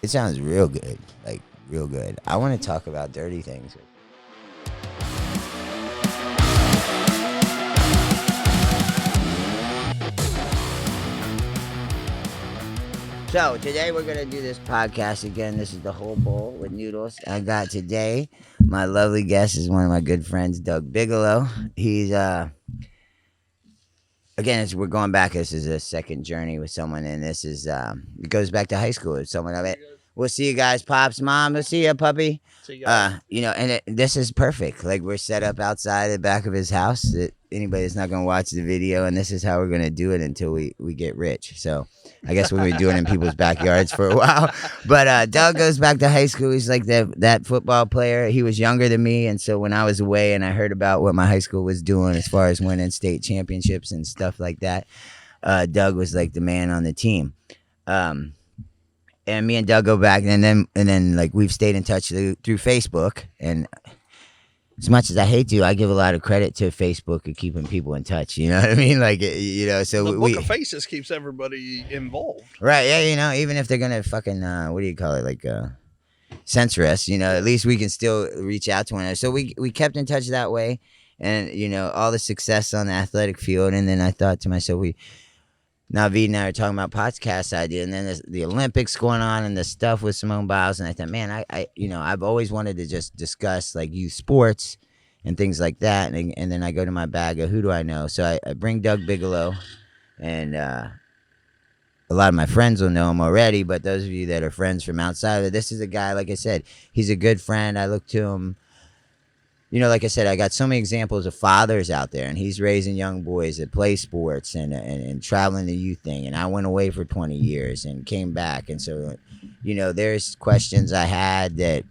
It sounds real good, like real good. I want to talk about dirty things. So today we're gonna do this podcast again. This is the whole bowl with noodles. I got today my lovely guest is one of my good friends, Doug Bigelow. He's again, we're going back. This is a second journey with someone, and this is it goes back to high school with someone. We'll see you guys, Pops, Mom. We'll see you, puppy. See you guys. This is perfect. Like, we're set up outside the back of his house. That anybody that's not gonna watch the video, and this is how we're gonna do it until we get rich. So I guess we'll be doing it in people's backyards for a while. But Doug goes back to high school. He's like that football player. He was younger than me, and so when I was away and I heard about what my high school was doing as far as winning state championships and stuff like that, Doug was like the man on the team. And me and Doug go back, and then like we've stayed in touch through Facebook. And as much as I hate to, I give a lot of credit to Facebook of keeping people in touch. You know what I mean? Like, so the book of faces keeps everybody involved. Right? Yeah, even if they're gonna fucking what do you call it? Like censor us, at least we can still reach out to one another. So we kept in touch that way, and all the success on the athletic field. And then I thought to myself, Naveed and I are talking about podcast idea, and then there's the Olympics going on and the stuff with Simone Biles, and I thought, man, I've always wanted to just discuss like youth sports and things like that, and then I go to my bag of who do I know, so I bring Doug Bigelow, and a lot of my friends will know him already, but those of you that are friends from outside of it, this is a guy, like I said, he's a good friend. I look to him. Like I said, I got so many examples of fathers out there, and he's raising young boys that play sports and traveling the youth thing. And I went away for 20 years and came back. And so, there's questions I had that,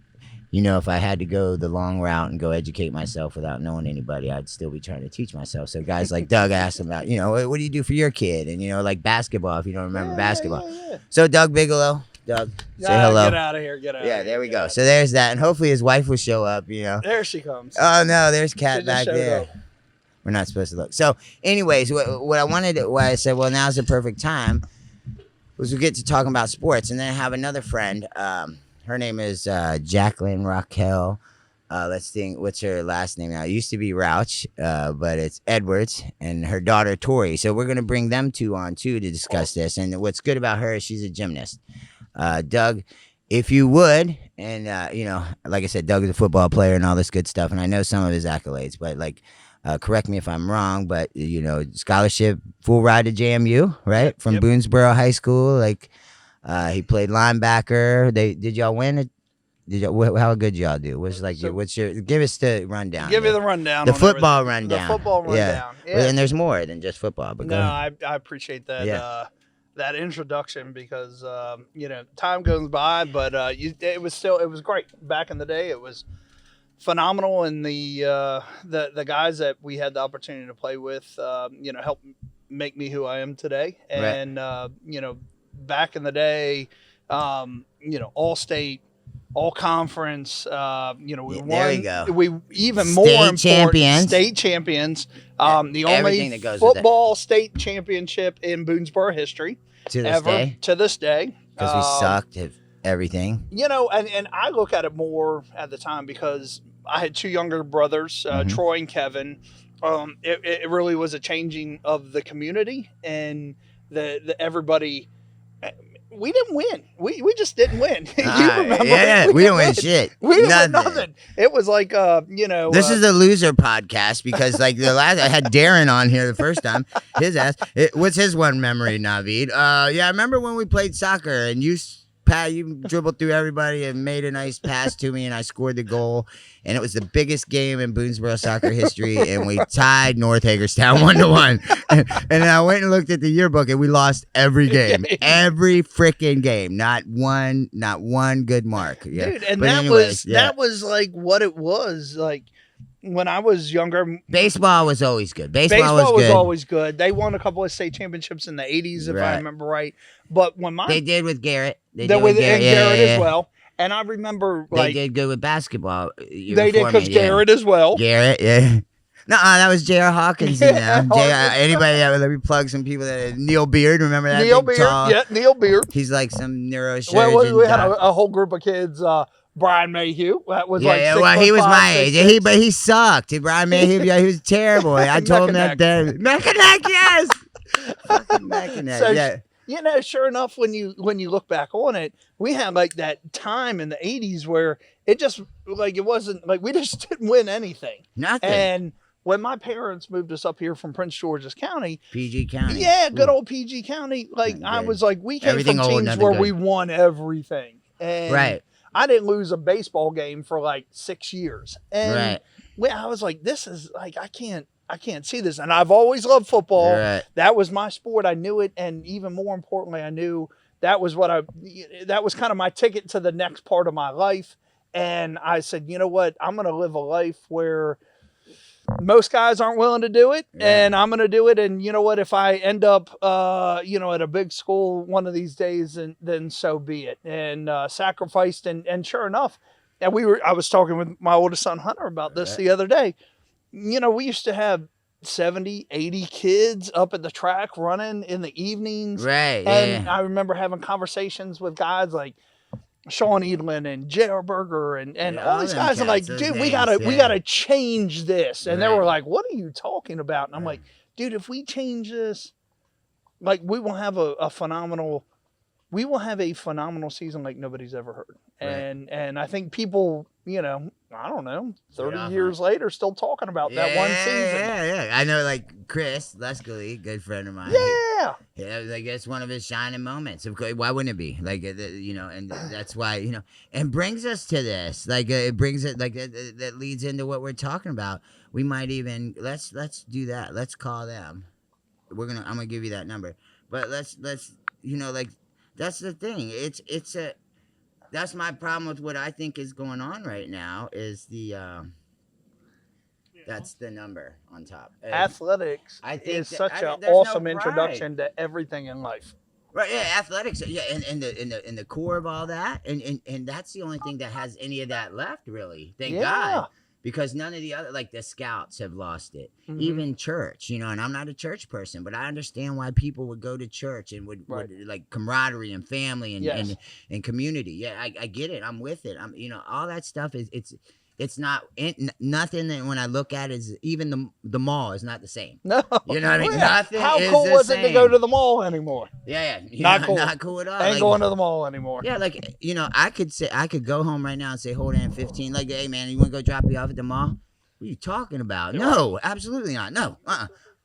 if I had to go the long route and go educate myself without knowing anybody, I'd still be trying to teach myself. So guys like Doug asked him about, what do you do for your kid? And, like basketball, if you don't remember basketball. Yeah. So Doug Bigelow. Doug, say hello. Get out of here. Yeah, there we go. So there's that. And hopefully his wife will show up, There she comes. Oh, no, there's Kat back there. Up. We're not supposed to look. So anyways, why I said, well, now's the perfect time, was we get to talking about sports. And then I have another friend. Her name is Jacqueline Raquel. Let's think, what's her last name now? It used to be Rauch, but it's Edwards, and her daughter, Tori. So we're going to bring them two on, too, to discuss this. And what's good about her is she's a gymnast. Doug, if you would, and like I said, Doug is a football player and all this good stuff, and I know some of his accolades, but like, correct me if I'm wrong, but scholarship, full ride to JMU, right? From Boonesboro High School. Like, he played linebacker. Did y'all win? How good y'all do? What's give us the rundown? Give me the rundown. The football rundown. The football rundown. Yeah. And there's more than just football. But no, I appreciate that. Yeah. That introduction, because time goes by, but it was great back in the day. It was phenomenal, and the guys that we had the opportunity to play with helped make me who I am today. And right. Back in the day, all state, all conference, we won. There you go. We even more important, state champions. The only football state championship in Boonesboro history to this day. Because we sucked at everything. And I look at it more at the time because I had two younger brothers, Troy and Kevin. It really was a changing of the community, and the everybody. We didn't win. We just didn't win. You remember? Yeah, we didn't win shit. We didn't win nothing. It was like, This is the loser podcast because, like, the last I had Darren on here the first time. His ass. What's his one memory, Naveed? Yeah, I remember when we played soccer and you dribbled through everybody and made a nice pass to me, and I scored the goal. And it was the biggest game in Boonesboro soccer history, and we tied North Hagerstown 1-1. And then I went and looked at the yearbook, and we lost every game, every freaking game. Not one good mark. Yeah. Dude, and that was like what it was like. When I was younger, baseball was always good. Baseball was always good. They won a couple of state championships in the 80s, if I remember right. But when they did with Garrett. They did with Garrett as well. And I remember they did good with basketball. They did because Garrett as well. Garrett, yeah. No, that was J.R. Hawkins. Yeah, Anybody that let me plug some people that Neil Beard. Remember that? Neil big, Beard. tall, Yeah, Neil Beard. He's like some neurosurgeon. Well, we had a whole group of kids. Brian Mayhew. That was like 6 well, he was 5, my 6, age. But he sucked. Brian Mayhew, he was terrible. I told him that day. Mechaneck, yes. Fucking Mechaneck, So, yeah. You know, sure enough, when you look back on it, we had like that time in the 80s where it just like it wasn't like we just didn't win anything. Nothing. And when my parents moved us up here from Prince George's County, PG County, yeah, good old PG County. Like I was like, we came Everything from old, teams where good. we won everything, and right. I didn't lose a baseball game for like 6 years, and I was like, this is like I can't see this. And I've always loved football. Right. That was my sport. I knew it. And even more importantly, I knew that was that was kind of my ticket to the next part of my life. And I said, you know what? I'm going to live a life where most guys aren't willing to do it. Yeah. And I'm going to do it. And you know what? If I end up, at a big school one of these days, then so be it. And sacrificed. And sure enough, and I was talking with my oldest son, Hunter, about this the other day. You know, we used to have 70, 80 kids up at the track running in the evenings. Right. And I remember having conversations with guys like Sean Edlin and J.R. Berger and all these guys are like, dude, we gotta change this. And they were like, what are you talking about? And I'm like, dude, if we change this, like we will have a phenomenal season like nobody's ever heard. And I think people, you know, I don't know, 30 years later, still talking about that one season. Yeah. I know, like Chris Lescally, good friend of mine. Yeah. Like it's one of his shining moments. Of course, why wouldn't it be? Like, you know, and that's why, you know, and brings us to this. Like, it brings it, like, that leads into what we're talking about. We might even, let's do that. Let's call them. I'm gonna give you that number. But let's, you know, like, that's the thing. That's my problem with what I think is going on right now is that's the number on top. Athletics is such an awesome introduction to everything in life. Right, yeah, athletics, yeah, and the core of all that, and that's the only thing that has any of that left, really. Thank God. Because none of the other, like the Scouts have lost it. Mm-hmm. Even church, you know, and I'm not a church person, but I understand why people would go to church and would like camaraderie and family and community. Yeah, I get it. I'm with it. You know, all that stuff it's not nothing that when I look at it is even the mall is not the same. No, you know what I mean. Nothing. How cool was it to go to the mall anymore? Yeah, not cool. Not cool at all. Ain't going to the mall anymore. Yeah, like you know, I could go home right now and say, hold on, 15. Like, hey man, you want to go drop me off at the mall? What are you talking about? No, absolutely not. No,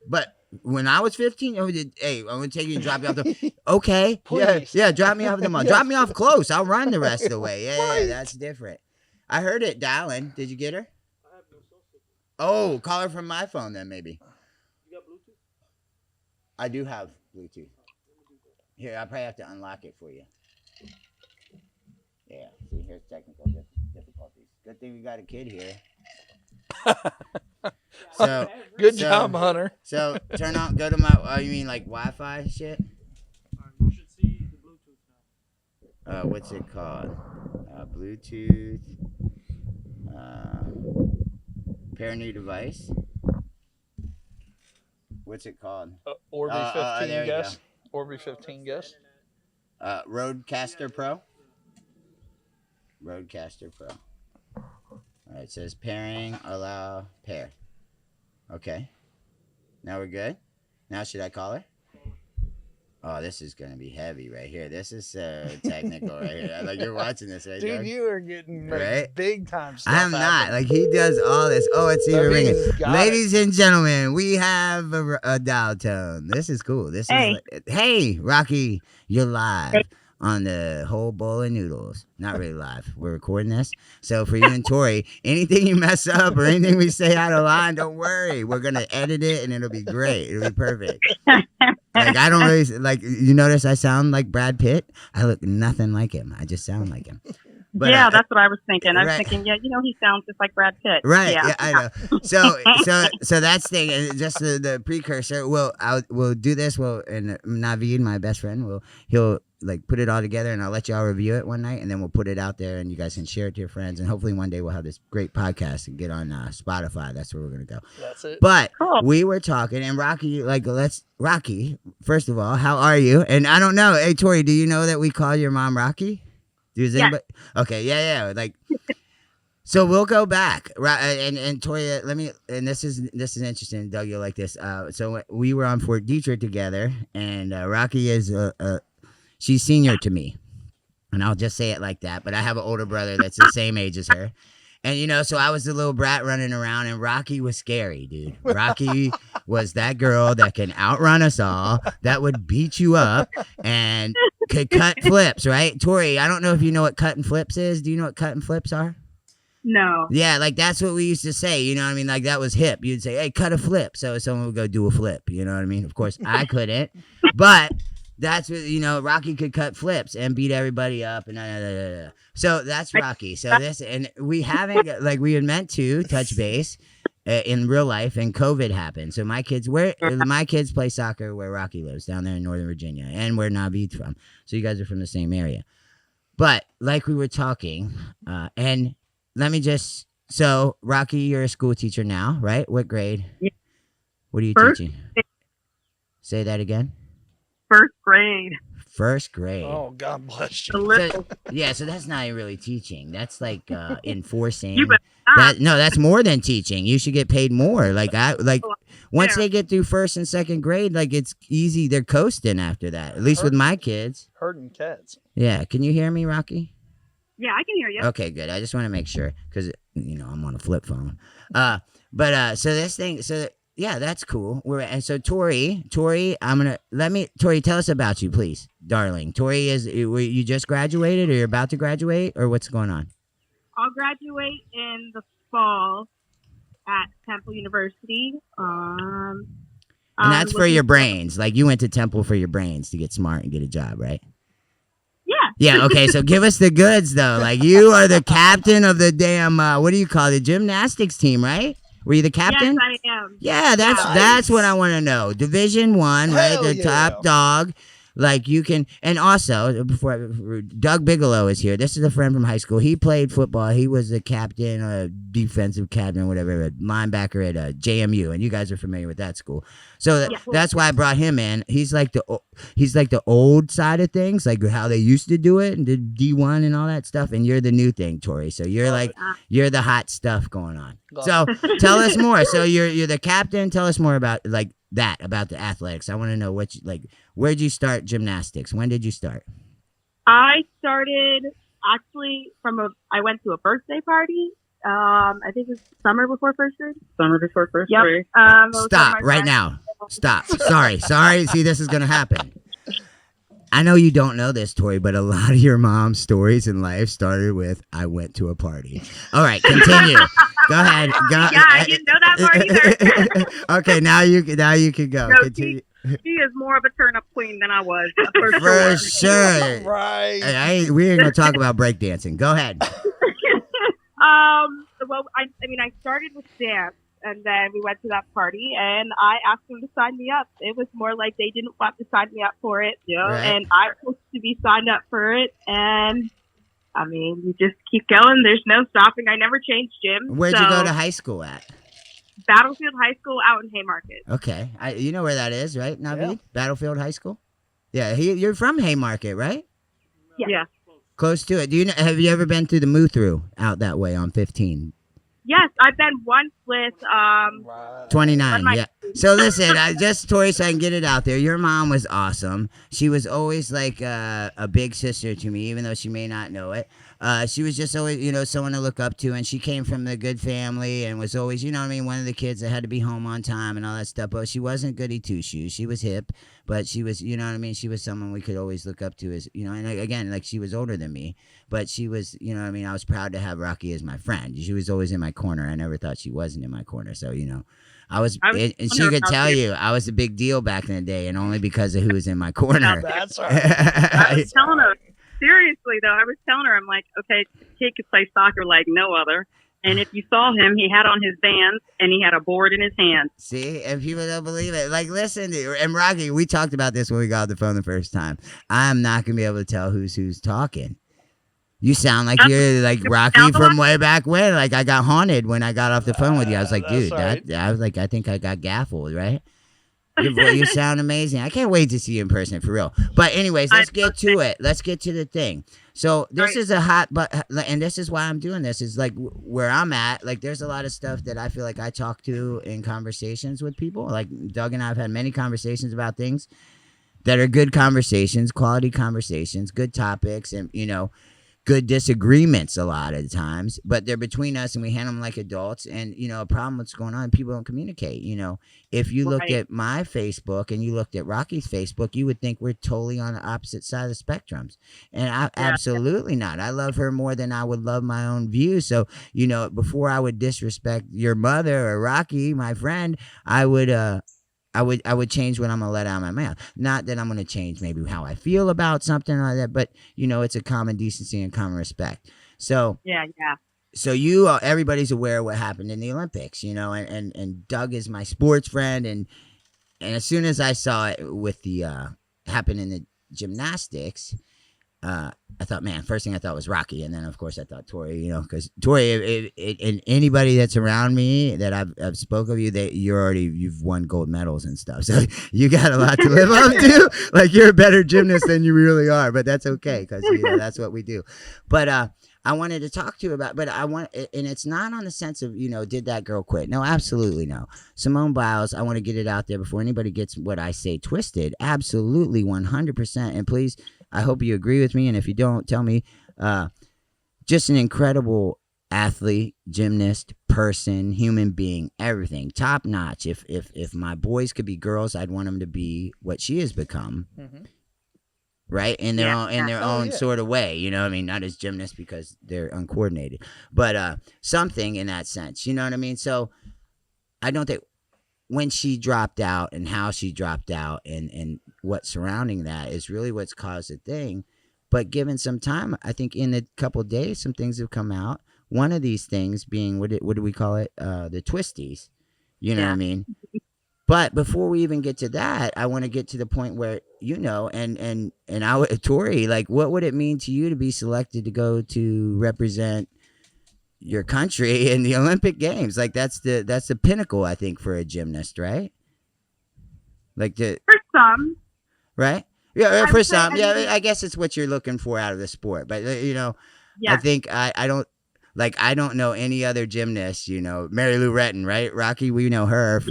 But when I was 15, hey, I'm gonna take you and drop you off the. Okay, please. Yeah, drop me off at the mall. Drop me off close. I'll run the rest of the way. Yeah, that's different. I heard it dialing. Did you get her? I have no cell signal. Oh, call her from my phone then, maybe. You got Bluetooth? I do have Bluetooth. Here, I'll probably have to unlock it for you. Yeah, see, here's technical difficulties. Good thing we got a kid here. So good job, Hunter. So turn on, go to my, you mean like Wi-Fi shit? You should see the Bluetooth now. What's it called? Bluetooth. Pair new device. What's it called? Orbi 15 guess. Orbi 15 guess. Roadcaster Pro. Roadcaster Pro. All right, it says pairing, allow, pair. Okay. Now we're good. Now should I call her? Oh, this is going to be heavy right here. This is so technical right here. Like you're watching this, right? Dude, George? you are getting big time stuff. I'm not. Like he does all this. Oh, it's even ringing. Ladies and gentlemen, we have a dial tone. This is cool. This is hey, Rocky, you're live on the whole bowl of noodles. Not really live. We're recording this. So for you and Tori, anything you mess up or anything we say out of line, don't worry. We're going to edit it and it'll be great. It'll be perfect. Like, I don't really, like, you notice I sound like Brad Pitt? I look nothing like him. I just sound like him. But, yeah, that's what I was thinking. I was right. thinking, yeah, he sounds just like Brad Pitt. Right. Yeah. Yeah, I know. So that's the thing. And just the precursor. We'll do this. And Naveed, my best friend, he'll like put it all together, and I'll let y'all review it one night, and then we'll put it out there, and you guys can share it to your friends, and hopefully one day we'll have this great podcast and get on Spotify. That's where we're gonna go. That's it. But Cool. we were talking, and Rocky, Rocky. First of all, how are you? And I don't know. Hey, Tori, do you know that we call your mom Rocky? Does anybody? Okay, yeah. Like, so we'll go back, right? And Tori, let me. And this is interesting, Doug. You'll like this. So we were on Fort Detrick together, and Rocky is she's senior to me, and I'll just say it like that. But I have an older brother that's the same age as her. And, so I was the little brat running around, and Rocky was scary, dude. Rocky was that girl that can outrun us all, that would beat you up, and could cut flips, right? Tori, I don't know if you know what cutting flips is. Do you know what cutting flips are? No. Yeah, like that's what we used to say, you know what I mean? Like that was hip. You'd say, hey, cut a flip. So someone would go do a flip, you know what I mean? Of course, I couldn't, but that's what, Rocky could cut flips and beat everybody up. And so that's Rocky. So and we haven't, like we had meant to touch base in real life, and COVID happened. So my kids play soccer where Rocky lives, down there in Northern Virginia, and where Naveed's from. So you guys are from the same area. But like we were talking, and let me just, so Rocky, you're a school teacher now, right? What grade? Yeah. What are you First teaching? Say that again. First grade. First grade. Oh, God bless The you. little. So that's not really teaching. That's like enforcing. You better not. That's more than teaching. You should get paid more. Once Yeah. they get through first and second grade, like it's easy. They're coasting after that. At least with my kids. Herding cats. Yeah. Can you hear me, Rocky? Yeah, I can hear you. Okay, good. I just want to make sure because I'm on a flip phone. So this thing. Yeah, that's cool. And so Tori, Tori, tell us about you, please, darling. Tori, you just graduated, or you're about to graduate, or what's going on? I'll graduate in the fall at Temple University. And that's for your brains. Like you went to Temple for your brains to get smart and get a job, right? Yeah. Yeah. Okay. So give us the goods, though. Like you are the captain of the damn. What do you call it? Gymnastics team, right? Were you the captain? Yes, I am. Yeah, that's what I want to know. Division 1, right? Hell The yeah. top dog. Like you can, and also Doug Bigelow is here. This is a friend from high school. He played football. He was the captain, defensive captain, whatever, linebacker at JMU, and you guys are familiar with that school. So that's why I brought him in. He's like the old side of things, like how they used to do it, and the D1 and all that stuff. And you're the new thing, Tori. So you're you're the hot stuff going on. So tell us more. So you're the captain. Tell us more about about the athletics. I want to know where'd you start gymnastics? When did you start? I started actually I went to a birthday party. I think it was summer before first grade. Summer before first grade. Stop right now. Stop. Sorry. See, this is going to happen. I know you don't know this, Tori, but a lot of your mom's stories in life started with, I went to a party. All right, continue. Go ahead. Yeah, I didn't know that part either. Okay, now you can go. No, Continue. She is more of a turn-up queen than I was. For sure. Right. We ain't going to talk about breakdancing. Go ahead. Well, I started with dance, and then we went to that party, and I asked them to sign me up. It was more like they didn't want to sign me up for it, Right. and I was supposed to be signed up for it, and you just keep going. There's no stopping. I never changed gym. Where'd you go to high school at? Battlefield High School out in Haymarket. Okay. You know where that is, right, Naveed? Yeah. Battlefield High School? Yeah, you're from Haymarket, right? Yeah. Close to it. Have you ever been through the move-through out that way on 15? Yes, I've been once with Right. 29, my- yeah. So listen, Tori, so I can get it out there. Your mom was awesome. She was always like a big sister to me, even though she may not know it. She was just always, someone to look up to, and she came from a good family and was always, one of the kids that had to be home on time and all that stuff. But she wasn't goody two-shoes. She was hip, but she was, she was someone we could always look up to as, and again, like she was older than me, but she was, I was proud to have Rocky as my friend. She was always in my corner. I never thought she wasn't in my corner. So, and she could tell you I was a big deal back in the day, and only because of who was in my corner. That's right. I was telling her. seriously though, I was telling her, I'm like, okay, the kid could play soccer like no other. And if you saw him, he had on his Vans and he had a board in his hand. See, and people don't believe it. Like, listen, and Rocky, we talked about this when we got off the phone the first time. I'm not gonna be able to tell who's talking. You sound like you're like Rocky from way back when. Like I got haunted when I got off the phone with you. I was like, dude, right. I was like, I think I got gaffled, right? You sound amazing. I can't wait to see you in person for real. But anyways, let's get to it. Let's get to the thing. So this is a hot, but and this is why I'm doing this is like where I'm at. Like there's a lot of stuff that I feel like I talk to in conversations with people. Like Doug and I have had many conversations about things that are good conversations, quality conversations, good topics, and good disagreements a lot of the times, but they're between us and we handle them like adults. And a problem that's going on, people don't communicate. If you looked at my Facebook and you looked at Rocky's Facebook, you would think we're totally on the opposite side of the spectrums, and absolutely not. I love her more than I would love my own views. So before I would disrespect your mother or Rocky, my friend, I would change what I'm gonna let out of my mouth. Not that I'm gonna change maybe how I feel about something like that, but it's a common decency and common respect. So yeah. So everybody's aware of what happened in the Olympics, and Doug is my sports friend, and as soon as I saw it with the happen in the gymnastics, I thought, man, first thing I thought was Rocky, and then of course I thought Tori, because Tori, and anybody that's around me that I've spoke of you've won gold medals and stuff, so you got a lot to live up to. Like you're a better gymnast than you really are, but that's okay because that's what we do. But I wanted to talk to you about, and it's not on the sense of did that girl quit? No, absolutely no. Simone Biles, I want to get it out there before anybody gets what I say twisted. Absolutely, 100%, and please. I hope you agree with me, and if you don't, tell me. Just an incredible athlete, gymnast, person, human being, everything, top notch. If my boys could be girls, I'd want them to be what she has become, right? In their own sort of way, not as gymnasts because they're uncoordinated, but something in that sense, you know what I mean? So I don't think when she dropped out and how she dropped out and what's surrounding that is really what's caused the thing. But given some time, I think in a couple of days, some things have come out. One of these things being, what do we call it? The twisties. You know what I mean? But before we even get to that, I want to get to the point where, Tori, like, what would it mean to you to be selected to go to represent your country in the Olympic Games? Like that's the pinnacle, I think, for a gymnast, right? Like for some, right? Yeah, for some. Yeah, I guess it's what you're looking for out of the sport. But I think I don't know any other gymnast. Mary Lou Retton, right? Rocky, we know her from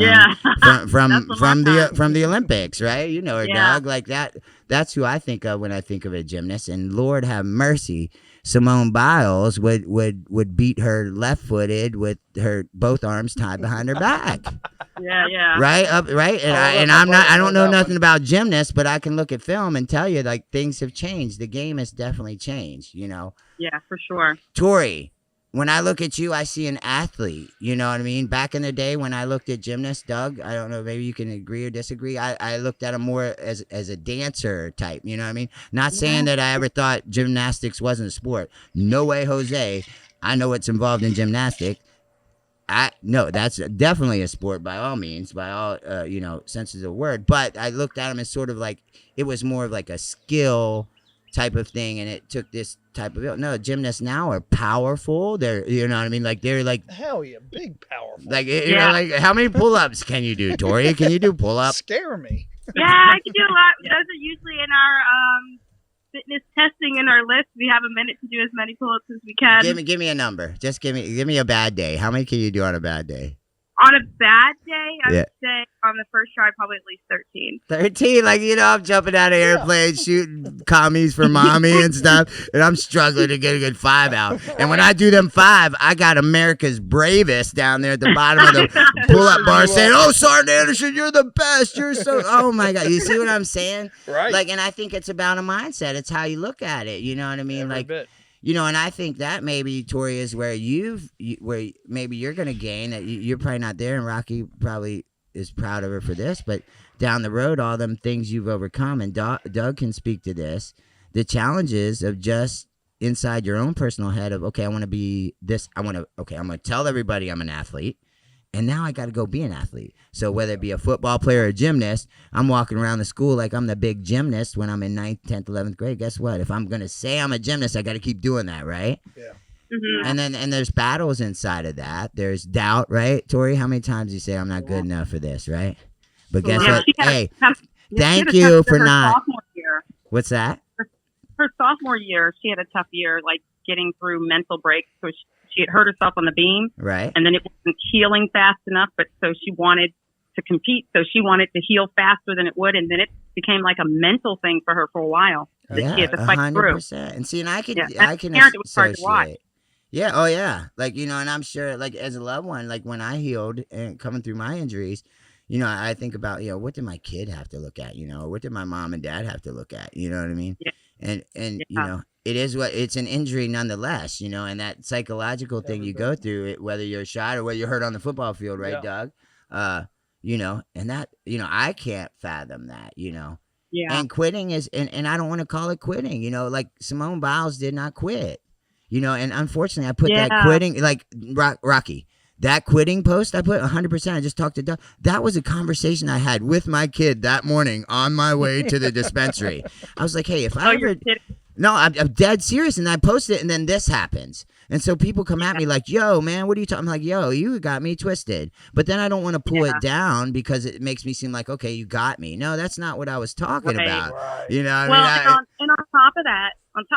the Olympics, right? You know her, dog. Like that. That's who I think of when I think of a gymnast. And Lord have mercy, Simone Biles would beat her left-footed with her both arms tied behind her back. Yeah. Right up, right. And I don't know nothing about gymnasts, but I can look at film and tell you like things have changed. The game has definitely changed. Yeah, for sure. Tori, when I look at you, I see an athlete. You know what I mean? Back in the day when I looked at gymnasts, Doug, I don't know, maybe you can agree or disagree. I looked at him more as a dancer type. You know what I mean? Not saying that I ever thought gymnastics wasn't a sport. No way, Jose. I know what's involved in gymnastics. No, that's definitely a sport by all means, by all senses of the word. But I looked at him as sort of like it was more of like a skill type of thing, and it took this type of gymnasts now are powerful. They're what I mean, like they're like hell yeah, big powerful. Like like how many pull-ups can you do, Tori? Can you do pull-ups? Scare me. Yeah, I can do a lot. Those are usually in our fitness testing in our list. We have a minute to do as many pull-ups as we can. Give me a number. Just give me a bad day. How many can you do on a bad day? On a bad day, I would say on the first try, probably at least 13. 13? Like, I'm jumping out of airplanes, shooting commies for mommy and stuff, and I'm struggling to get a good 5 out. And when I do them 5, I got America's bravest down there at the bottom of the pull-up bar saying, "Oh, Sergeant Anderson, you're the best. You're so..." Oh, my God. You see what I'm saying? Right. Like, and I think it's about a mindset. It's how you look at it. You know what I mean? Every like, bit. and I think that maybe, Tori, is where where maybe you're going to gain that you're probably not there, and Rocky probably is proud of her for this, but down the road, all them things you've overcome, and Doug can speak to this, the challenges of just inside your own personal head of, okay, I want to be this. I'm going to tell everybody I'm an athlete. And now I got to go be an athlete. So whether it be a football player or a gymnast, I'm walking around the school like I'm the big gymnast when I'm in 9th, 10th, 11th grade. Guess what? If I'm going to say I'm a gymnast, I got to keep doing that, right? Yeah. Mm-hmm. And there's battles inside of that. There's doubt, right? Tori, how many times do you say I'm not good enough for this, right? But guess what? Hey, thank you for not. Sophomore year. What's that? Her sophomore year, she had a tough year, like getting through mental breaks. So she had hurt herself on the beam, Right. and then it wasn't healing fast enough. But so she wanted to compete, so she wanted to heal faster than it would, and then it became like a mental thing for her for a while that she had to fight through. 100%. And see, and I can It was hard to watch. associate. Yeah, oh yeah. Like, and I'm sure, like, as a loved one, like when I healed and coming through my injuries, I think about, what did my kid have to look at, what did my mom and dad have to look at, you know what I mean? Yeah. And it's an injury nonetheless, and that psychological thing you go through it, whether you're shot or whether you're hurt on the football field, right, Doug? And that, I can't fathom that, Yeah. And quitting is, and I don't want to call it quitting, like Simone Biles did not quit, and unfortunately I put that quitting, like Rocky, that quitting post I put 100%. I just talked to Doug. That was a conversation I had with my kid that morning on my way to the dispensary. I was like, hey, if I ever... No, I'm dead serious, and I posted it, and then this happens. And so people come at me like, yo, man, what are you talking? I'm like, yo, you got me twisted. But then I don't want to pull it down because it makes me seem like, okay, you got me. No, that's not what I was talking about. Right. You know what Well, I mean? and on top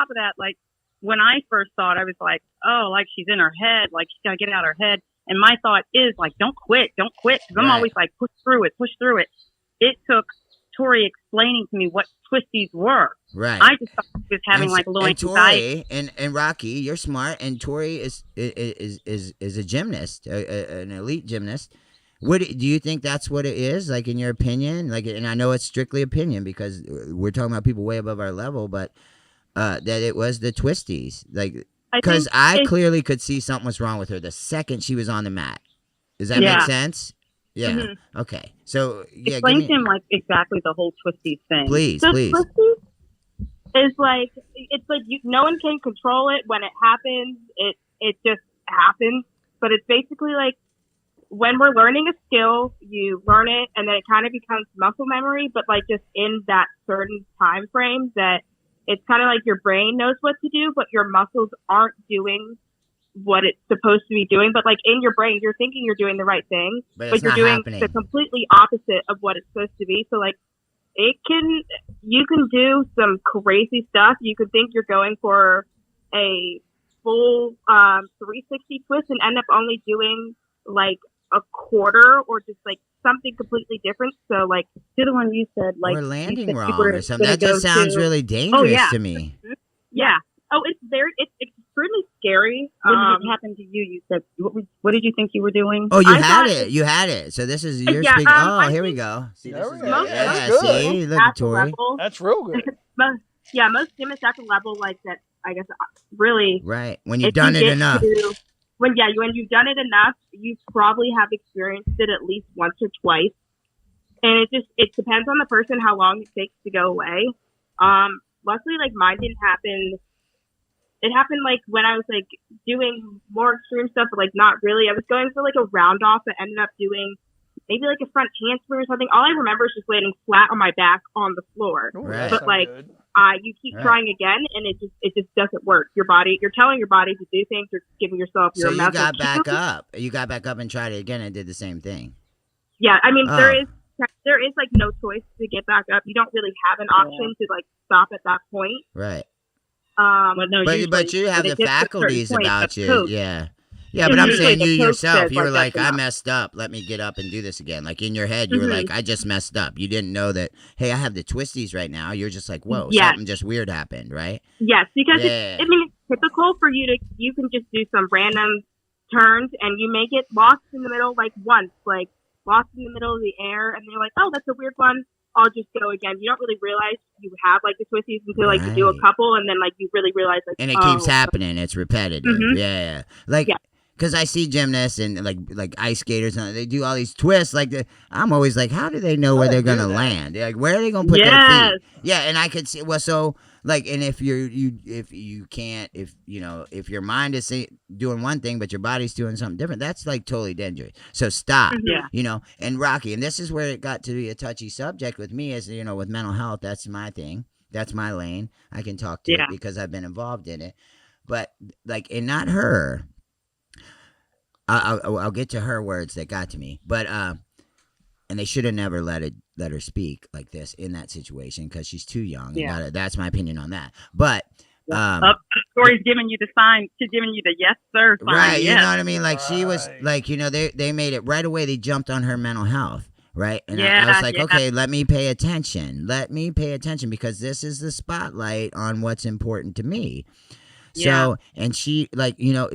of that, like when I first saw it, I was like, oh, like she's in her head, like she's got to get it out of her head. And my thought is like, don't quit. Because I'm always like, push through it. It took Tori explaining to me what twisties were. Right. I just thought she was having like a little anxiety. Tori and Rocky, you're smart, and Tori is a gymnast, an elite gymnast. What do you think that's what it is? Like in your opinion, like, and I know it's strictly opinion because we're talking about people way above our level, but that it was the twisties, like. Because I clearly could see something was wrong with her the second she was on the mat. Does that make sense? Yeah. Mm-hmm. Okay. So explain to him like exactly the whole twisties thing. Please. Twisties is like it's like no one can control it when it happens. It just happens. But it's basically like when we're learning a skill, you learn it, and then it kind of becomes muscle memory. But like just in that certain time frame that. It's kind of like your brain knows what to do, but your muscles aren't doing what it's supposed to be doing. But like in your brain, you're thinking you're doing the right thing, but you're doing the completely opposite of what it's supposed to be. So like you can do some crazy stuff. You could think you're going for a full 360 twist and end up only doing like a quarter or just like something completely different. So like the other one you said, like or landing wrong or something. That just sounds really dangerous to me. Yeah. Oh, it's extremely scary. When it happened to you, you said, what did you think you were doing? Oh, you had it. So this is your speaking. Here we go. See, this is good. See, look at Tori. That's real good. Most gymnasts at the level like that, I guess, really. Right. When you've done it enough. When you've done it enough, you probably have experienced it at least once or twice. And it depends on the person how long it takes to go away. Luckily, like mine didn't happen. It happened like when I was like doing more extreme stuff, but like not really. I was going for like a round off and ended up doing maybe like a front handspring or something. All I remember is just landing flat on my back on the floor. Right. But like you keep trying again, and it just doesn't work. You're telling your body to do things. You're giving yourself your message. So you got back up. You got back up and tried it again and did the same thing. Yeah, I mean there is like no choice to get back up. You don't really have an option to like stop at that point. Right. But you have the faculties about you. Yeah, but I'm saying you yourself, you were like, I messed up. Let me get up and do this again. Like in your head, you were like, I just messed up. You didn't know that, hey, I have the twisties right now. You're just like, whoa, something just weird happened, right? Yes, because it's typical for you can just do some random turns and you may get lost in the middle like once, like lost in the middle of the air, and you're like, oh, that's a weird one. I'll just go again. You don't really realize you have like the twisties until like you do a couple, and then like you really realize like. And it keeps happening. It's repetitive. Mm-hmm. Yeah, like. Yeah. Because I see gymnasts and like ice skaters, and they do all these twists. I'm always like, how do they know where they're gonna land? Like, where are they gonna put their feet? Yeah, and I could see. Well, so Like, and if if you can't, if you know, if your mind is doing one thing but your body's doing something different, that's like totally dangerous. So stop. Yeah. You know, and Rocky, and this is where it got to be a touchy subject with me, is, you know, with mental health. That's my thing. That's my lane. I can talk to it because I've been involved in it. But like, and not her. I'll get to her words that got to me, but and they should have never let her speak like this in that situation because she's too young. Yeah. And that's my opinion on that. But Tori's giving you the sign, she's giving you the yes sir sign. right, yes. you know what I mean? Like she was like, you know, they made it right away. They jumped on her mental health. Right. And I was like, okay, let me pay attention. Let me pay attention because this is the spotlight on what's important to me. So, and she, like, you know,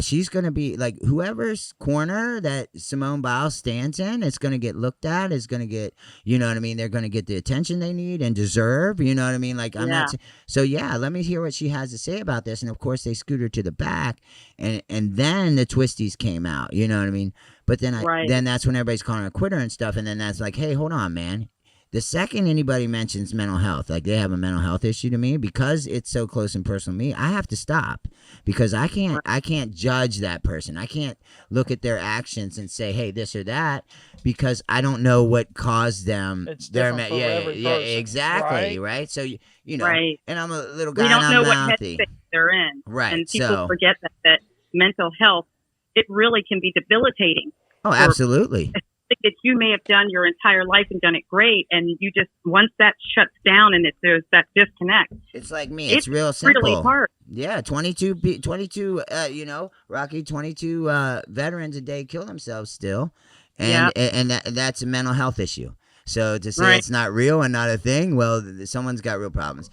she's going to be like, whoever's corner that Simone Biles stands in, it's going to get looked at, is going to get, you know what I mean? They're going to get the attention they need and deserve, you know what I mean? Like, I'm not, so let me hear what she has to say about this. And of course they scoot her to the back and then the twisties came out, you know what I mean? But then then that's when everybody's calling her a quitter and stuff. And then that's like, hey, hold on, man. The second anybody mentions mental health, like they have a mental health issue to me, because it's so close and personal to me, I have to stop because I can't judge that person. I can't look at their actions and say, hey, this or that, because I don't know what caused them. It's different for every person, exactly, right? So you know, and I'm a little guy. We don't and know I'm what mouthy. headspace they're in, Right? And people forget that mental health, it really can be debilitating. Oh, absolutely. That you may have done your entire life and done it great, and you just, once that shuts down and there's that disconnect, it's like me. It's real simple. Really hard. Yeah, 22 you know, Rocky, 22 veterans a day kill themselves still, and that's a mental health issue. So to say it's not real and not a thing, well, someone's got real problems.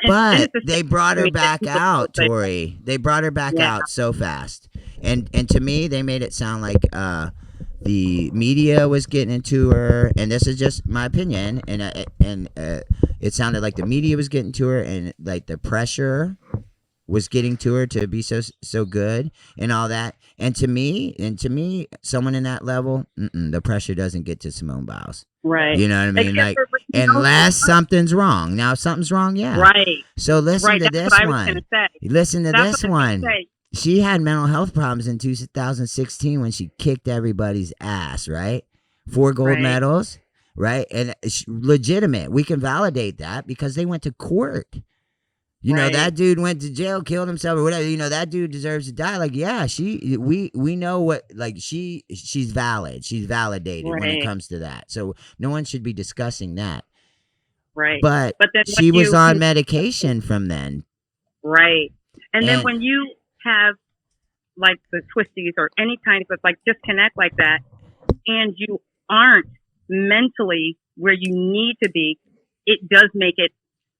But they brought her back out, Tori. They brought her back out so fast, and to me, they made it sound like the media was getting into her, and this is just my opinion, and it sounded like the media was getting to her, and like the pressure was getting to her to be so good and all that. And to me, someone in that level, the pressure doesn't get to Simone Biles. Right. You know what I mean? Like, unless something's wrong. Now, if something's wrong, Right. So listen to this one. Listen to this one. She had mental health problems in 2016 when she kicked everybody's ass, right? 4 gold medals, right? And it's legitimate. We can validate that because they went to court. You know, that dude went to jail, killed himself or whatever. You know, that dude deserves to die. Like, we know what, like, she's valid. She's validated when it comes to that. So no one should be discussing that. Right. But she was on medication from then. Right. And then when you have like the twisties or any kind of like disconnect like that, and you aren't mentally where you need to be, it does make it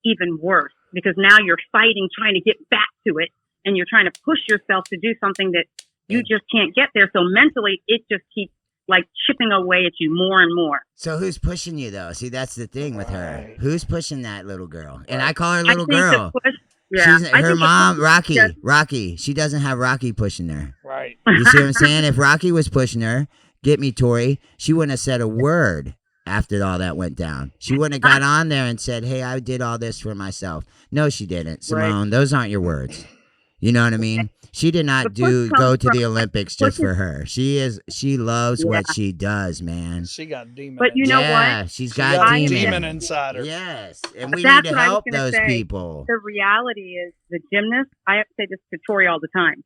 even worse because now you're fighting, trying to get back to it, and you're trying to push yourself to do something that you just can't get there. So mentally, it just keeps like chipping away at you more and more. So who's pushing you though? See, that's the thing with her. Who's pushing that little girl? And I call her little girl. Her mom, Rocky. She doesn't have Rocky pushing her. Right. You see what I'm saying? If Rocky was pushing her, get me, Tori, she wouldn't have said a word after all that went down. She wouldn't have got on there and said, hey, I did all this for myself. No, she didn't. Simone, those aren't your words. You know what I mean? She did not go to the Olympics just for her. She loves what she does, man. She got a demon. But you know what? She's got a demon inside her. Yes, and we need to help those people. The reality is the gymnasts, I have to say this to Tori all the time,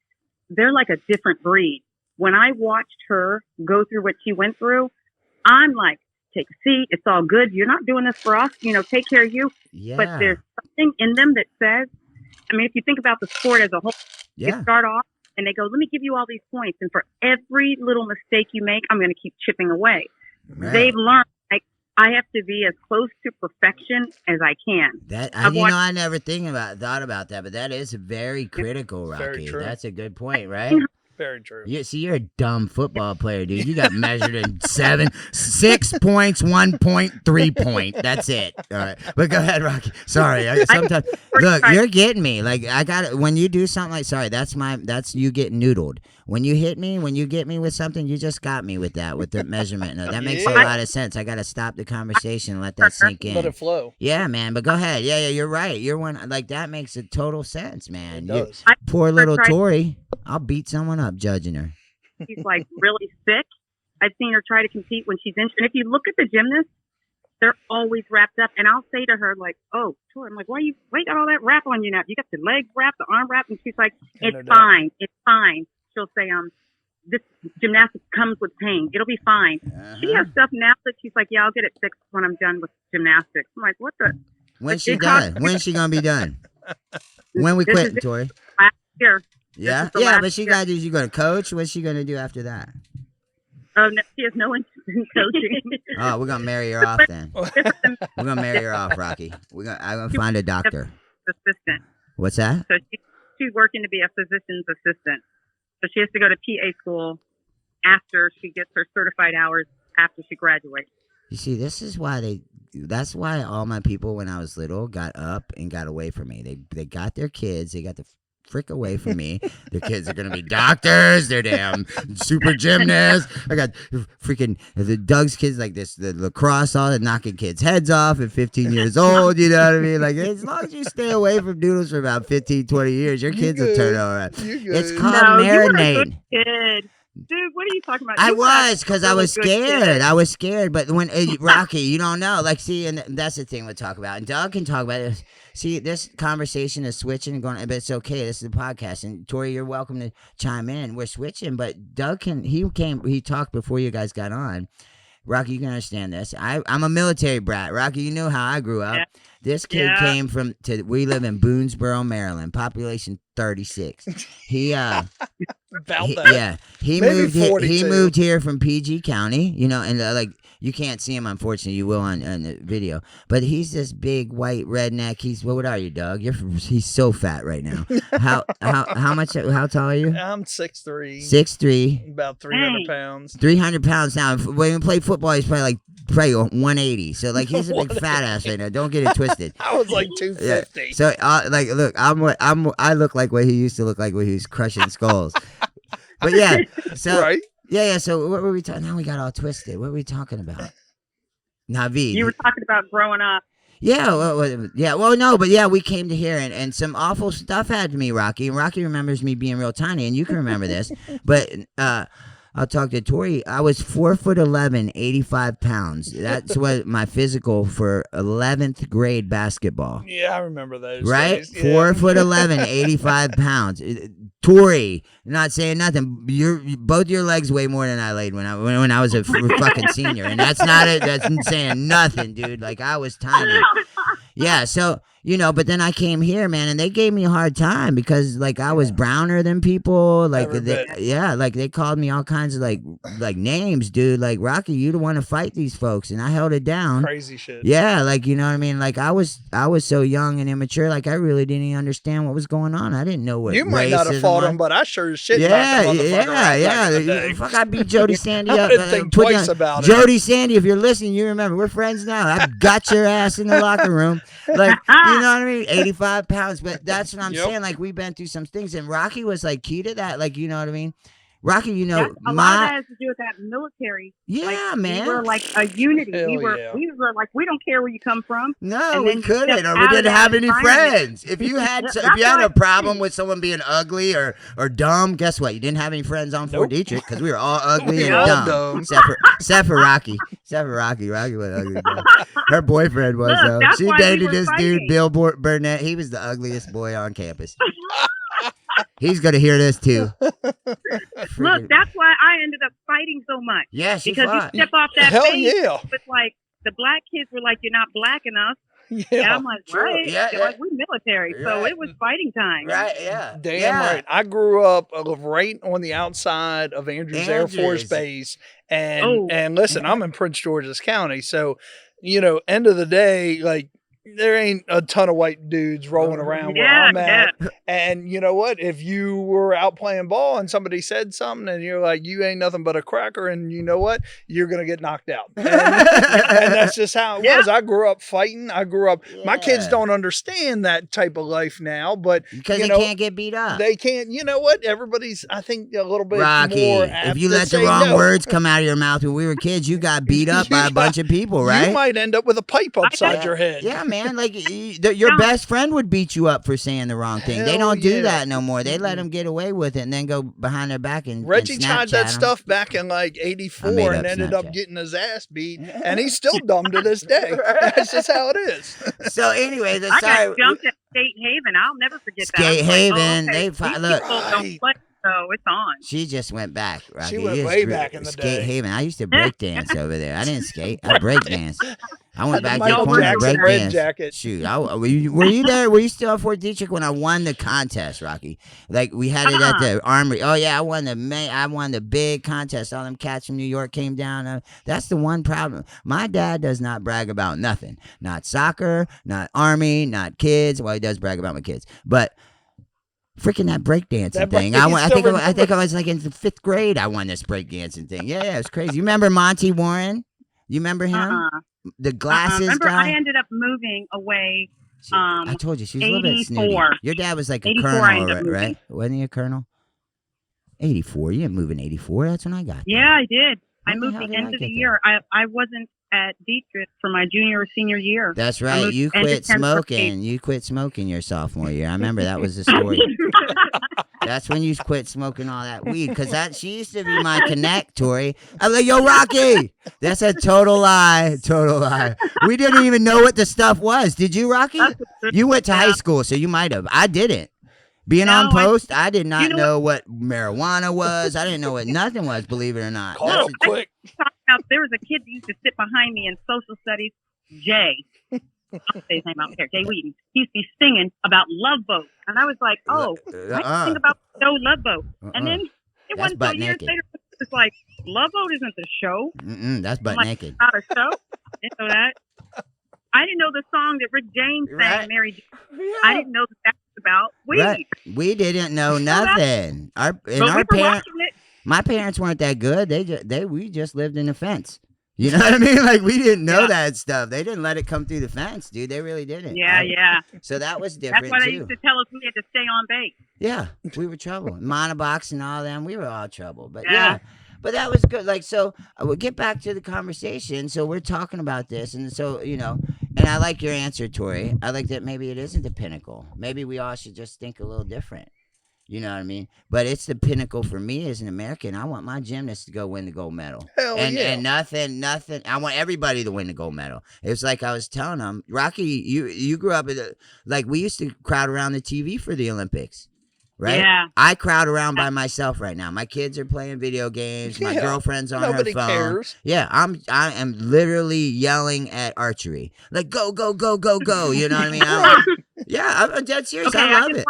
they're like a different breed. When I watched her go through what she went through, I'm like, take a seat. It's all good. You're not doing this for us. You know, take care of you. Yeah. But there's something in them that says, I mean, if you think about the sport as a whole, you start off and they go, let me give you all these points. And for every little mistake you make, I'm going to keep chipping away. Right. They've learned, like, I have to be as close to perfection as I can. I never thought about that, but that is very critical, Rocky. Very true. That's a good point, right? Very true. You're a dumb football player, dude. You got measured in 6 points, 1.3 point. That's it. All right, but go ahead, Rocky. Sorry. Sometimes look, you're getting me. Like I got it. When you do something like that's you getting noodled. When you hit me, when you get me with something, you just got me with the measurement. No, that makes a lot of sense. I got to stop the conversation and let that sink in. Let it flow. Yeah, man. But go ahead. Yeah, you're right. You're one like that makes a total sense, man. It does. Poor little Tori. I'll beat someone up judging her. She's like really sick. I've seen her try to compete when she's injured. And if you look at the gymnasts, they're always wrapped up. And I'll say to her, like, oh, Tori, I'm like, why you got all that wrap on you now? You got the legs wrapped, the arm wrapped. And she's like, it's fine. It's fine. She'll say, this gymnastics comes with pain. It'll be fine. She has stuff now that she's like, yeah, I'll get it fixed when I'm done with gymnastics. I'm like, what the? When's she done? When's she going to be done? When we quitting, Tori? Last year. Yeah, but she got to do. You going to coach? What's she going to do after that? Oh, no, she has no interest in coaching. Oh, we're gonna marry her off then. We're gonna marry her off, Rocky. I'm gonna find a doctor. Assistant. What's that? So she's working to be a physician's assistant. So she has to go to PA school after she gets her certified hours after she graduates. You see, that's why all my people when I was little got up and got away from me. They got their kids. They got the frick away from me. Their kids are gonna be doctors. They're damn super gymnasts. I got freaking the Doug's kids like this, the lacrosse, all the knocking kids' heads off at 15 years old. You know what I mean? Like as long as you stay away from noodles for about 15, 20 years, your kids will turn all right. It's called marinade. Dude, what are you talking about? I was, because I was scared. I was scared. But when Rocky, you don't know. Like, see, and that's the thing we'll talk about. And Doug can talk about it. See, this conversation is switching and going, but it's okay. This is the podcast. And Tori, you're welcome to chime in. We're switching, but Doug he talked before you guys got on. Rocky, you can understand this. I'm a military brat. Rocky, you know how I grew up. Yeah. This kid came we live in Boonesboro, Maryland, population 36. He moved here from PG County, you know, and like you can't see him, unfortunately. You will on the video, but he's this big white redneck. What are you, Doug? He's so fat right now. How tall are you? I'm 6'3". 6'3". About 300 pounds. 300 pounds now. When we play football, he's probably 180. So like he's a big fat ass right now. Don't get it twisted. I was like 250. Yeah. So like, look, I look like what he used to look like when he was crushing skulls. But yeah, so right. Yeah. So what were we talking? Now we got all twisted. What were we talking about? Naveed. You were talking about growing up. Yeah, well, no, but yeah, we came to here and some awful stuff happened to me, Rocky. And Rocky remembers me being real tiny, and you can remember this. But I'll talk to Tori. I was 4'11", 85 pounds. That's what my physical for 11th grade basketball. Yeah, I remember those. Right? Days. Yeah. 4'11", 85 pounds. Tori, not saying nothing. Both your legs weigh more than I laid when I was a fucking senior, and that's not it. That's saying nothing, dude. Like I was tiny. Yeah, so you know, but then I came here, man, and they gave me a hard time because like I was browner than people. Like they called me all kinds of like names, dude. Like Rocky, you don't want to fight these folks, and I held it down. Crazy shit. Yeah, like you know what I mean. Like I was so young and immature. Like I really didn't even understand what was going on. I didn't know what you might not have fought him, but I sure as shit. Fuck, I beat Jody Sandy up. I didn't think twice about it. Jody Sandy, if you're listening, you remember we're friends now. I got your ass in the locker room. Like, you know what I mean? 85 pounds. But that's what I'm saying. Like, we've been through some things. And Rocky was, like, key to that. Like, you know what I mean? Rocky, you know, a lot of that has to do with that military. Yeah, like, man. We were like a unity. Hell we were like, we don't care where you come from. No, we couldn't, or we didn't have any friends. If you had a problem with someone being ugly or dumb, guess what? You didn't have any friends on Fort Detrick because we were all ugly and dumb. Except for Rocky. Rocky was ugly. Her boyfriend was though. She dated this dude, Bill Burnett. He was the ugliest boy on campus. He's gonna hear this too. Look, that's why I ended up fighting so much. Yeah, because you step off that Hell base, yeah. It's like the black kids were like, "You're not black enough." Yeah, and I'm like, right? Yeah, like we're military, so it was fighting time. Right? Yeah. Damn right. I grew up right on the outside of Andrews Air Force Base, and listen, I'm in Prince George's County, so you know, end of the day, like there ain't a ton of white dudes rolling around where I'm at. And you know what? If you were out playing ball and somebody said something and you're like, you ain't nothing but a cracker, and you know what? You're going to get knocked out. And that's just how it was. I grew up fighting. My kids don't understand that type of life now, but because they can't get beat up. They can't, you know what? Everybody's, I think, a little bit Rocky, more if you let the wrong words come out of your mouth when we were kids, you got beat up by a bunch of people, right? You might end up with a pipe upside your head. Yeah, man. Like your best friend would beat you up for saying the wrong thing. They don't do that no more. They let them get away with it and then go behind their back and Reggie and tried that stuff back in like '84 and ended up getting his ass beat, and he's still dumb to this day. That's just how it is. So, anyway, I got jumped at Skate Haven. I'll never forget that. Skate Haven, look. Don't play, so it's on. She just went back. Rocky. She went way back in the day. Skate Haven. I used to break dance over there. I didn't skate. I break dance. I went back to the Michael corner Jackson break red dance. jacket. Shoot, were you there? Were you still at Fort Detrick when I won the contest, Rocky? Like we had it at the Armory. Oh yeah, I won the big contest. All them cats from New York came down. That's the one problem. My dad does not brag about nothing. Not soccer, not Army, not kids. Well, he does brag about my kids, but. Freaking that breakdancing thing. I think I was like in the 5th grade. I won this breakdancing thing. Yeah, it's crazy. You remember Monty Warren? You remember him? The glasses remember guy? I ended up moving away. I told you, she was a little bit snooty. Your dad was like a 84, colonel, right? Wasn't he a colonel? 84. You didn't move in 84. That's when I got there. Yeah, I did. I moved the end of the year. I wasn't at Dietrich for my junior or senior year. That's right. You quit smoking. You quit smoking your sophomore year. I remember that was the story. That's when you quit smoking all that weed. Because she used to be my connect, Tori. I'm like, yo, Rocky. That's a total lie. Total lie. We didn't even know what the stuff was. Did you, Rocky? You went to high school, so you might have. I didn't. Being on post, I did not know what marijuana was. I didn't know what nothing was, believe it or not. Call him quick. There was a kid that used to sit behind me in social studies, Jay. I'll say his name out there, Jay Wheaton. He used to be singing about Love Boat. And I was like, I sing about the show Love Boat. And then it wasn't until years later, it's like, Love Boat isn't the show. That's butt naked. Not a show. I didn't know that. I didn't know the song that Rick James sang, Mary Jane. Yeah. I didn't know that was about weed. Right. We didn't know nothing. Our parents, my parents weren't that good. We just lived in the fence. You know what I mean? Like we didn't know that stuff. They didn't let it come through the fence, dude. They really didn't. Yeah. So that was different. That's why they used to tell us we had to stay on base. Yeah, we were trouble. Monobox and all them, we were all trouble. But yeah. But that was good. Like, so we'll get back to the conversation. So we're talking about this. And so, and I like your answer, Tori. I like that maybe it isn't the pinnacle. Maybe we all should just think a little different. You know what I mean? But it's the pinnacle for me as an American. I want my gymnast to go win the gold medal. And nothing. I want everybody to win the gold medal. It's like I was telling them, Rocky, you grew up like we used to crowd around the TV for the Olympics. Right? Yeah. I crowd around by myself right now. My kids are playing video games. My girlfriend's on her phone. Cares. Yeah, I am literally yelling at archery. Like, go, go, go, go, go. You know what I mean? I'm dead serious. Okay, I love it.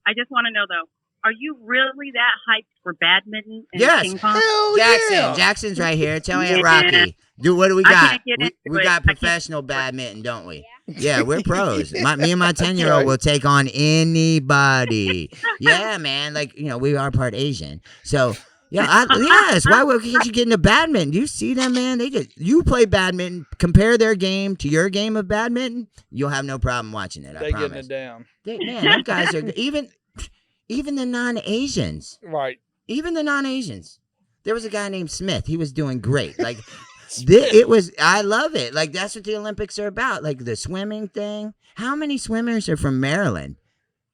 I just want to know, though. Are you really that hyped for badminton and ping pong? Hell Jackson. Jackson's right here. Tell me, Rocky. Dude, what do we got? We got professional badminton, don't we? Yeah, we're pros. Me and my 10-year-old will take on anybody. Yeah, man. Like, we are part Asian. So, yes. Why can't you get into badminton? Do you see them, man? You play badminton, compare their game to your game of badminton, you'll have no problem watching it. I promise. Getting it down. Man, them guys are even the non-Asians. Right. Even the non-Asians. There was a guy named Smith. He was doing great. Like, I love it. Like, that's what the Olympics are about. Like, the swimming thing. How many swimmers are from Maryland?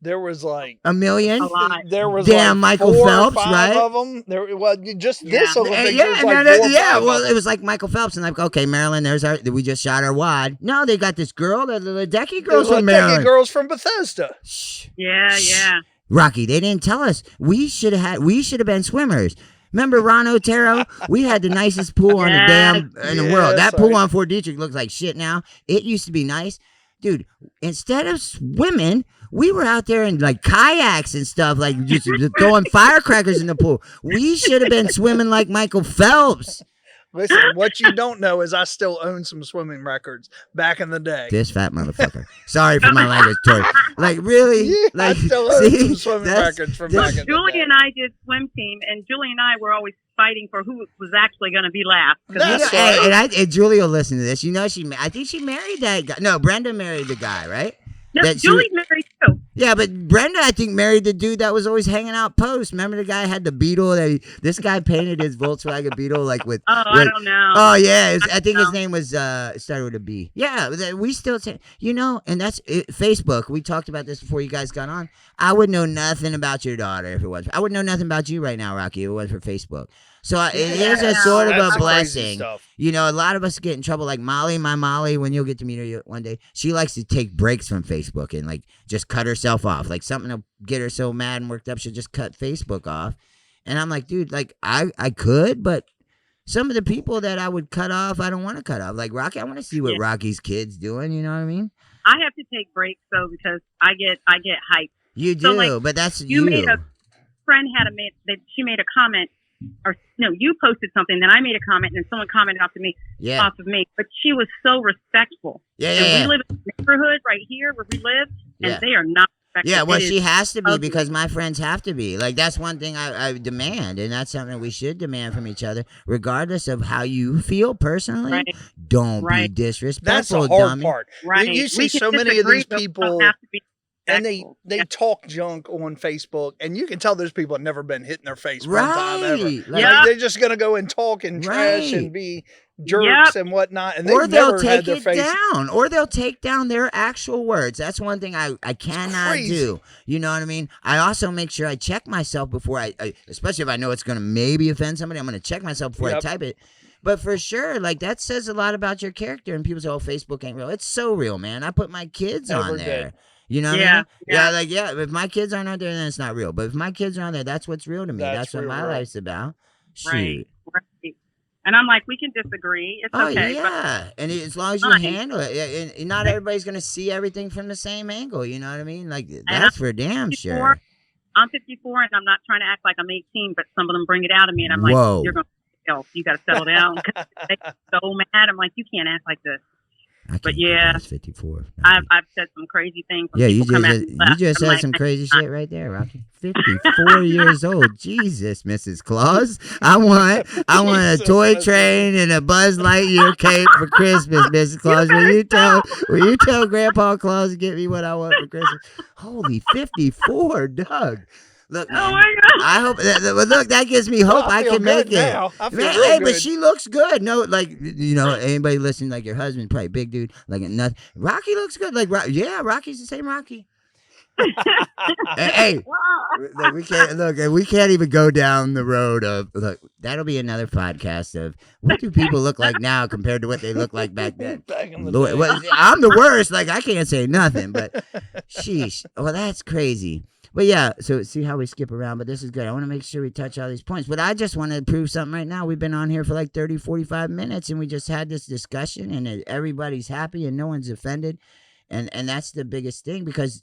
There was like a million. A lot. There was Michael 4 Phelps, or 5 right? of them. This Olympics. Well, it was like Michael Phelps, and like, okay, Maryland. We just shot our wad. No, they got this girl, the Ledecky girls from Maryland. Girls from Bethesda. Shh. Yeah. Rocky, they didn't tell us. We should have been swimmers. Remember Ron Otero? We had the nicest pool in the world. That pool on Fort Detrick looks like shit now. It used to be nice. Dude, instead of swimming, we were out there in like kayaks and stuff, like just throwing firecrackers in the pool. We should have been swimming like Michael Phelps. Listen, what you don't know is I still own some swimming records back in the day. This fat motherfucker. Sorry for my language, Tori. Like, really? Yeah, Like, I still own some swimming records from back in the Julie day. and I did swim team, and Julie and I were always fighting for who was actually going to be last. 'Cause That's you know, right. and Julie will listen to this. You know, I think she married that guy. No, Brenda married the guy, right? no, that she- Julie married too. Yeah, but Brenda, I think, married the dude that was always hanging out post. Remember the guy had the Beetle? This guy painted his Volkswagen Beetle like with. Oh, I don't know. Oh yeah, I think his know. name was it started with a B. Yeah, we still say, you know, and that's Facebook. We talked about this before you guys got on. I would know nothing about your daughter if it was. I would know nothing about you right now, Rocky, if it was for Facebook. So it is a sort of That's a some crazy blessing. stuff. You know, a lot of us get in trouble. Like Molly, my Molly, when you'll get to meet her one day, she likes to take breaks from Facebook and like just cut herself off. Like something to get her so mad and worked up, she'll just cut Facebook off. And I'm like, dude, like I could, but some of the people that I would cut off, I don't want to cut off. Like Rocky, I want to see what Rocky's kid's doing. You know what I mean? I have to take breaks though because I get hyped. You do, So, like, but that's You you. made a friend she made a comment, or no, you posted something, then I made a comment, and then someone commented off of me, Yeah, but she was so respectful. yeah, And yeah. we live in a neighborhood right here where we live, and Yeah. they are not respectful. Yeah, well, It is she has to be ugly. because my friends have to be. Like, that's one thing I demand, and that's something we should demand from each other, regardless of how you feel personally. Right. Don't be Right. disrespectful, That's the hard dummy. part. Right. You see We can so many of disagree, these but we people, don't have to be and respectful. they talk junk on Facebook, and you can tell those people have never been hit in their face one time ever. Right. Like, Yeah. they're just gonna go and talk and trash Right. and be jerks and whatnot, and they've Or they'll never had take their it face. down. Or they'll take down their actual words. That's one thing I cannot crazy. do. You know what I mean? I also make sure I check myself before I especially if I know it's going to maybe offend somebody, I'm going to check myself before I Yep. type it. But for sure, like that says a lot about your character. And people say, "Oh, Facebook ain't real." It's so real, man. I put my kids on Every day. there. You know what I Yeah, mean? Yeah. If my kids aren't on there, then it's not real. But if my kids are on there, that's what's real to me. That's That's what real, my real. life's about. Shoot. Right. Right. And I'm like, we can disagree. It's Oh okay. But yeah, and as long as you Fine. handle it, and not everybody's gonna see everything from the same angle. You know what I mean? Like I'm that's for damn 54, sure. I'm 54, and I'm not trying to act like I'm 18, but some of them bring it out of me, and I'm Whoa. like, you're going to you got to settle down. 'Cause they get so mad. I'm like, you can't act like this. I can't But believe yeah, that's 54. I've said some crazy things. when Yeah, you people come just at me you left. just I'm said like, some crazy shit right there, Rocky. 54 years old. Jesus, Mrs. Claus. I want a Jesus, toy Mrs. train and a Buzz Lightyear cape for Christmas, Mrs. Claus. Will you tell Grandpa Claus to get me what I want for Christmas? Holy 54, Doug. Look, Oh man, my God. I hope look, that gives me hope I feel can make good it. now. I feel Man, real hey, good. but she looks good. No, like you know, anybody listening, like your husband, probably big dude, like nothing. Rocky looks good. Like yeah, Rocky's the same Rocky. Hey, look, we can't even go down the road of look. That'll be another podcast of what do people look like now compared to what they looked like back then. Back in the Lord, day. well, I'm the worst. Like I can't say nothing, but sheesh. Well, that's crazy. But yeah, so see how we skip around, but this is good. I want to make sure we touch all these points. But I just want to prove something right now. We've been on here for like 30, 45 minutes, and we just had this discussion, and everybody's happy, and no one's offended. And that's the biggest thing, because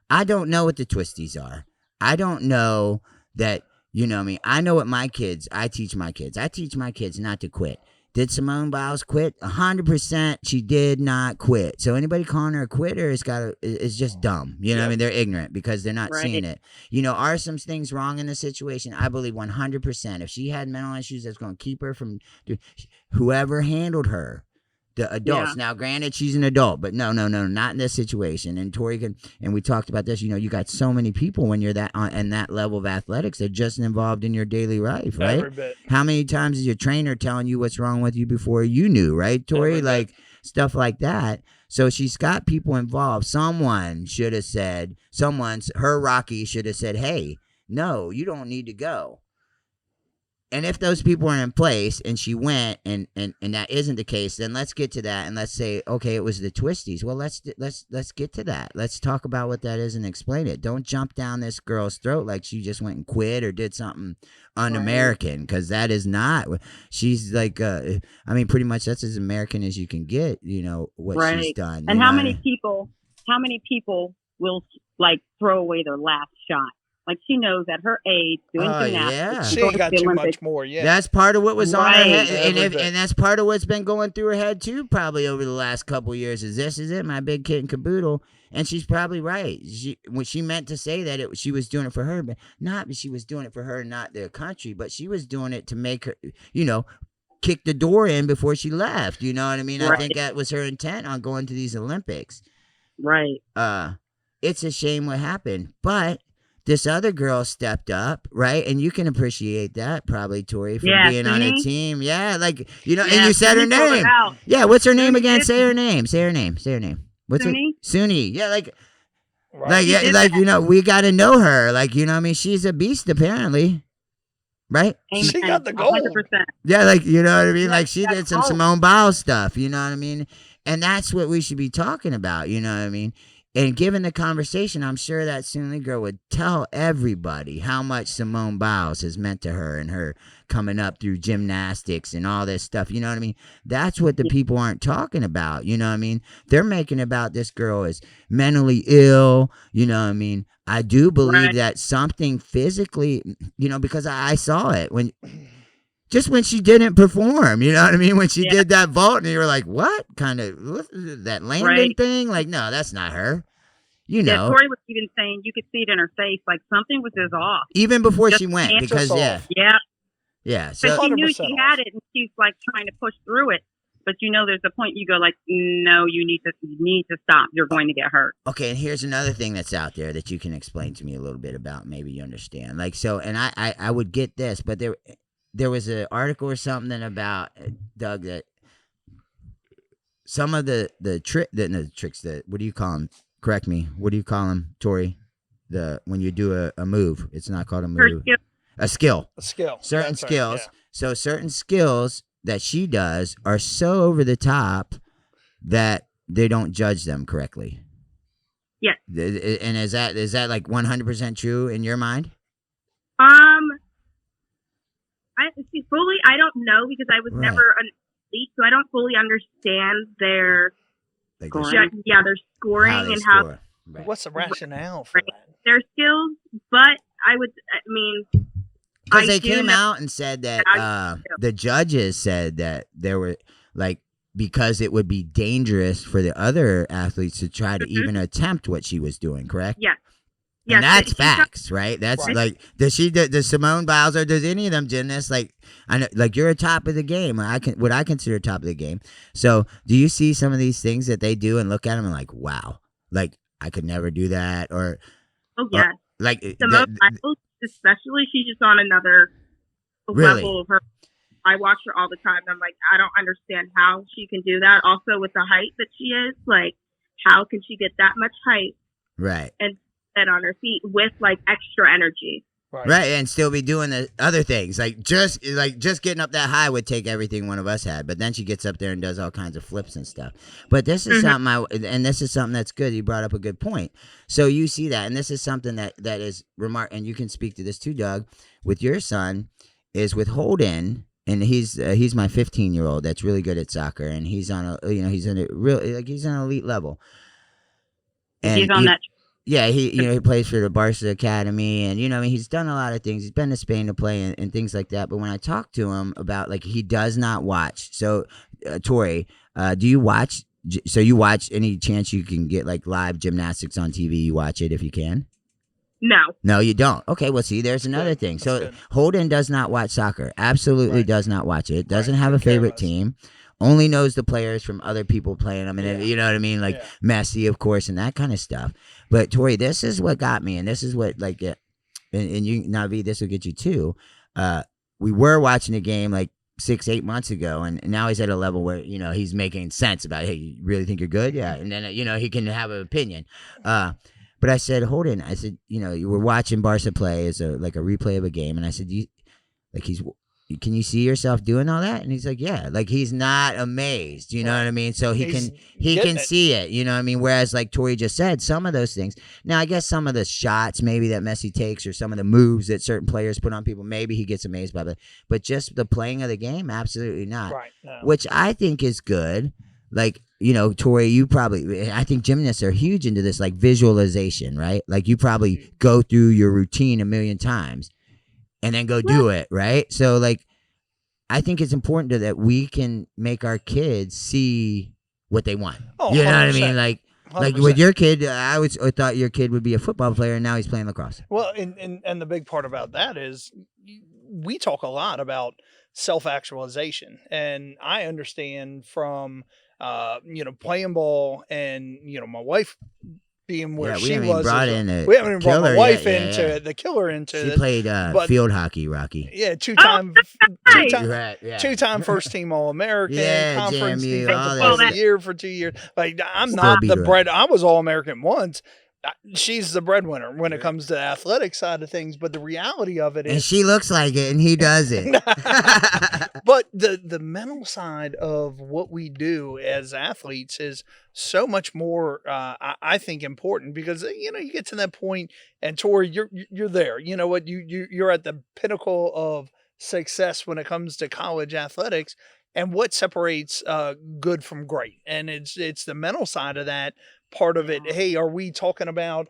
I don't know what the twisties are. I don't know that, you know what I mean? I know what I teach my kids not to quit. Did Simone Biles quit? 100% she did not quit. So anybody calling her a quitter is just dumb. You know what I mean? They're ignorant because they're not seeing it. You know, are some things wrong in the situation? I believe 100%. If she had mental issues that's going to keep her from whoever handled her, the adults. Yeah. Now, granted, she's an adult, but no, not in this situation. And Tori and we talked about this. You know, you got so many people when you're that in that level of athletics, they're just involved in your daily life, right? Every bit. How many times is your trainer telling you what's wrong with you before you knew, right, Tori? Every bit. Like stuff like that. So she's got people involved. Someone should have said, her Rocky should have said, hey, no, you don't need to go. And if those people are in place and she went and that isn't the case, then let's get to that and let's say, okay, it was the twisties. Well, let's get to that. Let's talk about what that is and explain it. Don't jump down this girl's throat like she just went and quit or did something un-American, because that is not. She's like, I mean, pretty much that's as American as you can get. You know what she's done. And you how know? many people will like throw away their last shot? Like she knows at her age, doing Oh, gymnastics, yeah. She going ain't to got the too Olympics. much more yet. That's part of what was on her Right. head, Every bit. and that's part of what's been going through her head too, probably over the last couple of years. Is this is it, my big kid and caboodle? And she's probably right. When she meant to say that she was doing it for her, but not she was doing it for her, not the country, but she was doing it to make her, kick the door in before she left. You know what I mean? I Right. think that was her intent on going to these Olympics. Right. It's a shame what happened, but this other girl stepped up, right? And you can appreciate that probably, Tori, for being on a Suni. team. Yeah, like, and Yeah, you said her Suni pulled it name. out. Yeah, what's her name Suni again? did. Say her name. Say her name. What's Suni? it? Suni. Yeah, like Right. yeah, did like that. we got to know her. Like, what I mean, she's a beast apparently. Right? She Amen. got the gold. 100%. Yeah, like, you know what I mean? Yeah, Like, she that's did some gold. Simone Biles stuff, you know what I mean? And that's what we should be talking about, you know what I mean? And given the conversation, I'm sure that Soonly girl would tell everybody how much Simone Biles has meant to her and her coming up through gymnastics and all this stuff, you know what I mean? That's what the people aren't talking about, you know what I mean? They're making about this girl as mentally ill, you know what I mean? I do believe Right. that something physically, because I saw it when she didn't perform, you know what I mean? When she did that vault and you were like, what kind of, that landing Right. thing? Like, no, that's not her. Yeah, Tori was even saying you could see it in her face, like something was just off. Even before Just she went, can't- because, Just yeah. off. Yeah, So, but she knew 100% she off. had it, and she's like trying to push through it. But there's a point you go like, no, you need to stop. You're going to get hurt. okay, and here's another thing that's out there that you can explain to me a little bit about. Maybe you understand. Like, so, and I would get this, but there was an article or something about, Doug, that some of the tricks, what do you call them? Correct me. What do you call them, Tori? When you do a move, it's not called a Her move. skill, A skill. A skill. Certain That's right, skills. yeah. So certain skills that she does are so over the top that they don't judge them correctly. Yes. And is that like 100% true in your mind? I don't know because I was Right. never an athlete, so I don't fully understand their Like Scoring. their scoring how they and how score. Right. What's the rationale for Right. that? their skills. But I mean, Because I they do came know- out and said that the judges said that there were like, because it would be dangerous for the other athletes to try to even attempt what she was doing, correct? Yes. And Yes, that's she's got- facts, right? That's Right. like, does Simone Biles or does any of them gymnasts, like, I know, like, you're a top of the game. What I consider top of the game. So do you see some of these things that they do and look at them and like, wow, like I could never do that, or Oh yeah, like Simone Biles, especially, she's just on another Really? level of her. I watch her all the time. I'm like, I don't understand how she can do that. Also, with the height that she is, like, how can she get that much height right. and sit on her feet with like extra energy? Right, and still be doing the other things. Like just getting up that high would take everything one of us had, but then she gets up there and does all kinds of flips and stuff. But this is something this is something that's good. You brought up a good point. So you see that, and this is something that is and you can speak to this too, Doug, with your son, is with Holden, and he's my 15-year-old that's really good at soccer, and he's on he's in a real, like, he's on an elite level. And he's on that. yeah, he plays for the Barca Academy, and he's done a lot of things. He's been to Spain to play and things like that. But when I talk to him about, like, he does not watch. So, Tori, do you watch? So you watch any chance you can get like live gymnastics on TV? You watch it if you can. No, You don't. Okay, well, see, there's another thing. So good. Holden does not watch soccer. Absolutely Right. does not watch it. Doesn't Right. have a favorite Careless. team. Only knows the players from other people playing them, and Yeah. you know what I mean, like Yeah. Messi, of course, and that kind of stuff. But Tori, this is what got me, and this is what, like, and you, Navi, this will get you too. We were watching a game like 6-8 months ago, and now he's at a level where he's making sense about, hey, you really think you're good? Yeah, and then he can have an opinion. But I said, Holden, I said, you were watching Barca play as a replay of a game, and I said, can you see yourself doing all that? And he's like, yeah. Like, he's not amazed, you know what I mean? So he He's can getting it. see it, you know what I mean? Whereas, like Tori just said, some of those things. Now, I guess some of the shots maybe that Messi takes, or some of the moves that certain players put on people, maybe he gets amazed by it. But just the playing of the game, absolutely not. Right. No. Which I think is good. Like, you know, Tori, you probably, I think gymnasts are huge into this, like visualization, right? Like you probably go through your routine a million times and then go do it, right? So like, I think it's important that we can make our kids see what they want. Oh, you know what I 100%. mean? Like with your kid, I thought your kid would be a football player, and now he's playing lacrosse. Well, and the big part about that is we talk a lot about self-actualization, and I understand from playing ball and my wife being where she was. We haven't even brought my wife into the killer into. She this, played field hockey, Rocky. Yeah, Right. two-time first team All-American, conference JMU, defensive all player of that. the year for 2 years. Like I'm Still not beat the her bread. I was All-American once. She's the breadwinner when it comes to the athletic side of things, but the reality of it And is, she looks like it, and he doesn't. but the mental side of what we do as athletes is so much more, I think, important because you get to that point, and Tori, you're there. You know what? You're at the pinnacle of success when it comes to college athletics, and what separates good from great, and it's the mental side of that part of it. Hey, are we talking about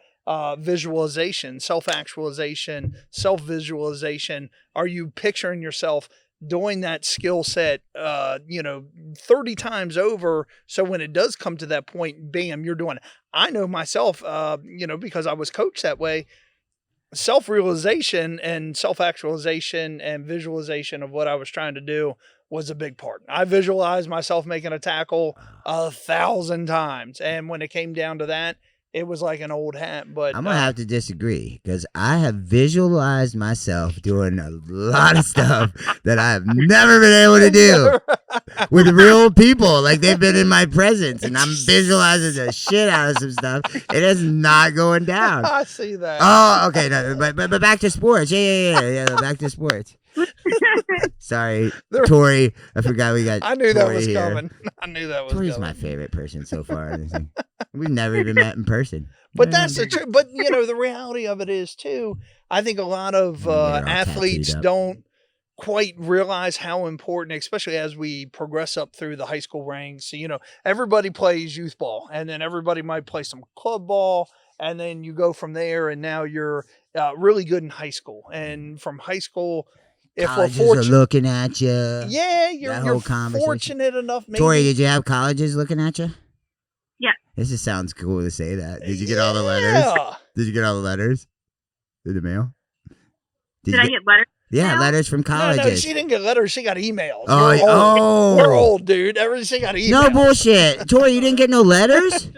visualization, self-actualization, self-visualization? Are you picturing yourself doing that skill set 30 times over, so when it does come to that point, bam, you're doing it? I know myself, because I was coached that way. Self-realization and self-actualization and visualization of what I was trying to do was a big part. I visualized myself making a tackle 1,000 times. And when it came down to that, it was like an old hat. But I'm going to have to disagree because I have visualized myself doing a lot of stuff that I have never been able to do with real people. Like they've been in my presence, and I'm visualizing the shit out of some stuff. It is not going down. I see that. Oh, okay. No, but back to sports. Yeah. Back to sports. Sorry, Tori. I forgot we got. I knew Tori that was here. coming. I knew that was Tori's coming. my favorite person so far. We've never even met in person. But that's the truth. But the reality of it is too. I think a lot of athletes don't quite realize how important, especially as we progress up through the high school ranks. Everybody plays youth ball, and then everybody might play some club ball, and then you go from there, and now you're really good in high school, and from high school. If colleges we're fortunate, are looking at you. Yeah, you're fortunate enough. Maybe. Tori, did you have colleges looking at you? Yeah. This just sounds cool to say that. Did you get all the letters? Did you get all the letters? In the mail? Did I get letters? Yeah, mail? letters from colleges. No, she didn't get letters. She got emails. Oh, We're old, dude. She got emails. No bullshit. Tori, you didn't get no letters?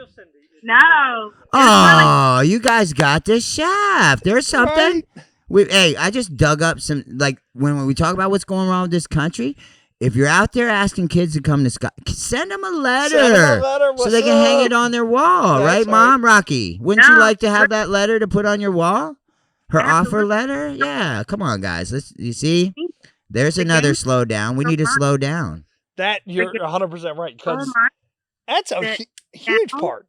No. Oh, you guys got the shaft. There's something. Right? Hey, I just dug up some, like, when we talk about what's going wrong with this country, if you're out there asking kids to come to Scott, send them a letter, so they can hang it on their wall, right, Mom? Rocky, wouldn't you like to have that letter to put on your wall? Her offer letter? Yeah, come on, guys. You see? There's another slow down. We need to slow down. That, you're 100% right, because that's a huge part.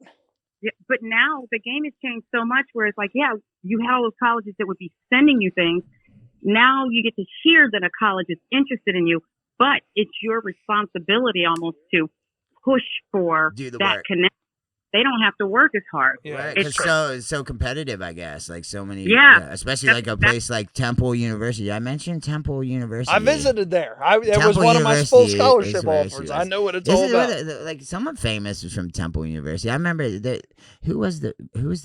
Yeah, but now the game has changed so much where it's like, yeah, you had all those colleges that would be sending you things. Now you get to hear that a college is interested in you, but it's your responsibility almost to push for that connection. They don't have to work as hard. Yeah, right, it's so competitive, I guess. Like so many, especially like a place like Temple University. I mentioned Temple University. I visited there. It was one of my full scholarship offers. I know what it's all about. Like someone famous was from Temple University. I remember that. Who was the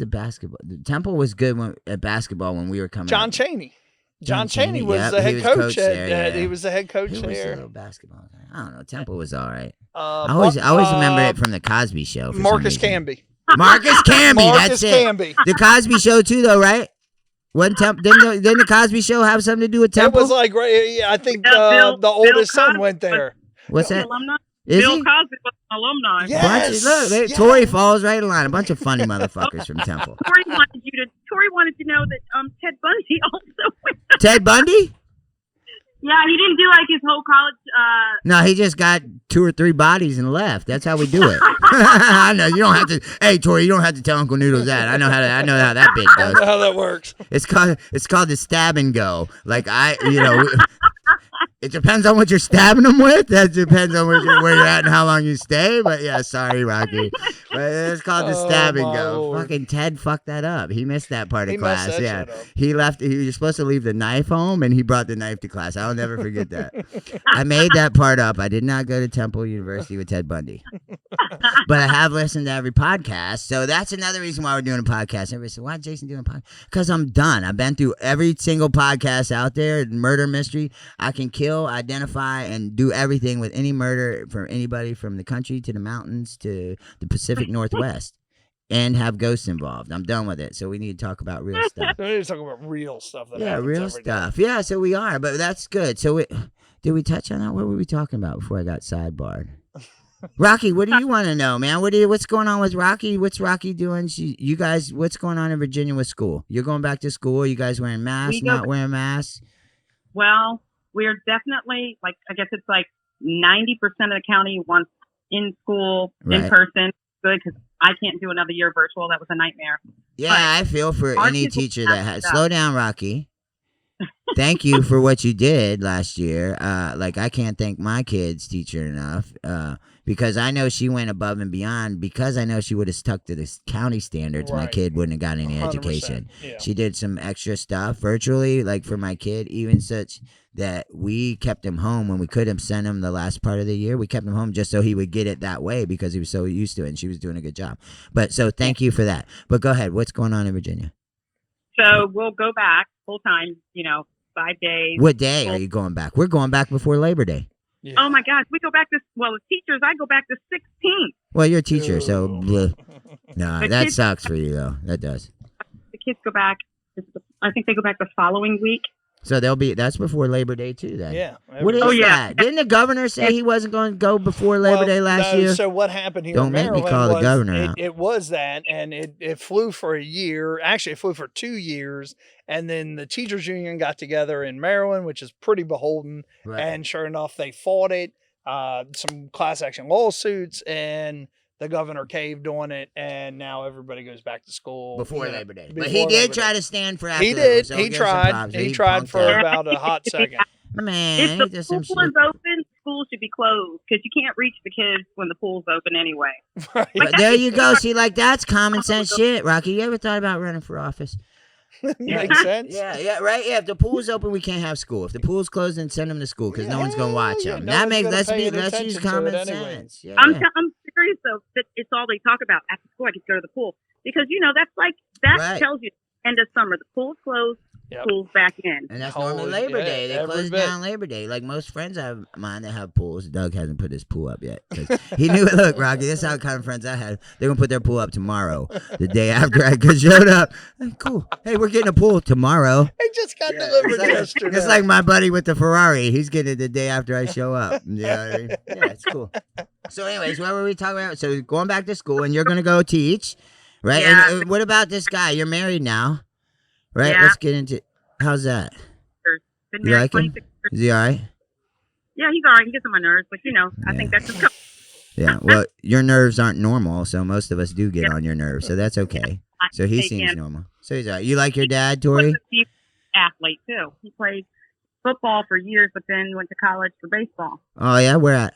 basketball? Temple was good at basketball when we were coming. John Chaney. John Chaney was the head coach. He was the head coach there. Was basketball? I don't know. Temple was all right. I always remember it from the Cosby Show. Marcus Camby. Marcus Camby. That's it. Camby. The Cosby Show too, though, right? Didn't the Cosby Show have something to do with Temple? It was like, I think the oldest son went there. What's that? Alumni? Is Bill he? Cosby was an alumni. Yes. Tori falls right in line. A bunch of funny motherfuckers from Temple. Tori wanted to know that Ted Bundy also went. Ted Bundy? Yeah, he didn't do like his whole college. No, he just got 2 or 3 bodies and left. That's how we do it. I know you don't have to. Hey, Tori, you don't have to tell Uncle Noodles that. I know how that bit goes. I know how that works. It's called the stab and go. Like It depends on what you're stabbing them with. That depends on where you're at and how long you stay. But yeah, sorry, Rocky. But it's called the stab and go. Lord. Fucking Ted fucked that up. He missed that part of He class. messed that Yeah, shit up. he left. He was supposed to leave the knife home, and he brought the knife to class. I'll never forget that. I made that part up. I did not go to Temple University with Ted Bundy, but I have listened to every podcast. So that's another reason why we're doing a podcast. Everybody said, "Why is Jason doing a podcast?" Because I'm done. I've been through every single podcast out there. Murder mystery. I can kill, identify, and do everything with any murder for anybody from the country to the mountains to the Pacific Northwest, and have ghosts involved. I'm done with it. So we need to talk about real stuff. We need to talk about real stuff. That Yeah, happens real every day. stuff. Yeah, so we are, but that's good. So did we touch on that? What were we talking about before I got sidebarred? Rocky, what do you want to know, man? What's going on with Rocky? What's Rocky doing? You guys, what's going on in Virginia with school? You're going back to school? You guys wearing masks? Not wearing masks? Well, we're definitely, like, I guess it's like 90% of the county wants in school, in person. Good, because I can't do another year virtual. That was a nightmare. Yeah, But I feel for our any people teacher have that has. stuff. Slow down, Rocky. Thank you for what you did last year. Like, I can't thank my kid's teacher enough because I know she went above and beyond because I know she would have stuck to the county standards. My Right. kid wouldn't have got any 100%. education. Yeah. She did some extra stuff virtually, like for my kid, even such that we kept him home when we could have sent him the last part of the year. We kept him home just so he would get it that way because he was so used to it and she was doing a good job. But so thank you for that. But go ahead. What's going on in Virginia? So we'll go back full time, 5 days. What day are you going back? We're going back before Labor Day. Yeah. Oh my gosh, we go back to, the teachers, I go back to 16th. Well, you're a teacher, so Ooh. bleh. No, The that kids- sucks for you though. That does. The kids go back, I think they go back the following week. So that's before Labor Day too. Then Yeah. What is Oh, yeah. that? Didn't the governor say he wasn't going to go before Labor Day last no, year? So what happened here Don't in make me Maryland call the was governor out. it was that, and it flew for a year. Actually, it flew for 2 years, and then the teachers union got together in Maryland, which is pretty beholden. Right. And sure enough, they fought it. Some class action lawsuits, and the governor caved on it, and now everybody goes back to school Before you know, Labor Day, but before he did Labor try Day. to stand for after. He Labor, did. so He give him some tried. props. He tried punked for out. about a hot second. Man, If he the did some pool shit. is open, school should be closed because you can't reach the kids when the pool's open anyway. Right. But there you go. See, like that's common sense shit, Rocky. You ever thought about running for office? Makes sense. Yeah, right. Yeah, if the pool's open, we can't have school. If the pool's closed, then send them to school because no one's gonna watch Yeah, them. no that one's makes gonna pay any let's use attention to common it anyway. sense. Yeah, I'm yeah. serious though that it's all they talk about after school. I could go to the pool because that's like that Right. tells you end of summer the pool's closed, Yep. pool's back in. And that's Holy- normally Labor yeah, Day. They every close bit. down Labor Day. Like most friends of mine that have pools. Doug hasn't put his pool up yet. 'Cause he knew it. Look, Rocky, this is how kind of friends I had. They're going to put their pool up tomorrow, the day after I showed up. Hey, cool. Hey, we're getting a pool tomorrow. It just got delivered It's like, yesterday. it's like my buddy with the Ferrari. He's getting it the day after I show up. You know what I mean? Yeah, it's cool. So anyways, what were we talking about? So going back to school, and you're going to go teach, right? Yeah. And what about this guy? You're married now, right? Yeah. Let's get into how's that? Been You married like him? 26 years. Is he all right? Yeah, he's all right. He gets on my nerves, but I Yeah. think that's just Yeah. Well, your nerves aren't normal, so most of us do get Yeah. on your nerves, so that's okay. I So he take seems him. normal. So he's all right. You like your dad, He was Tori? a deep athlete too. He played football for years, but then went to college for baseball. Oh yeah, where at?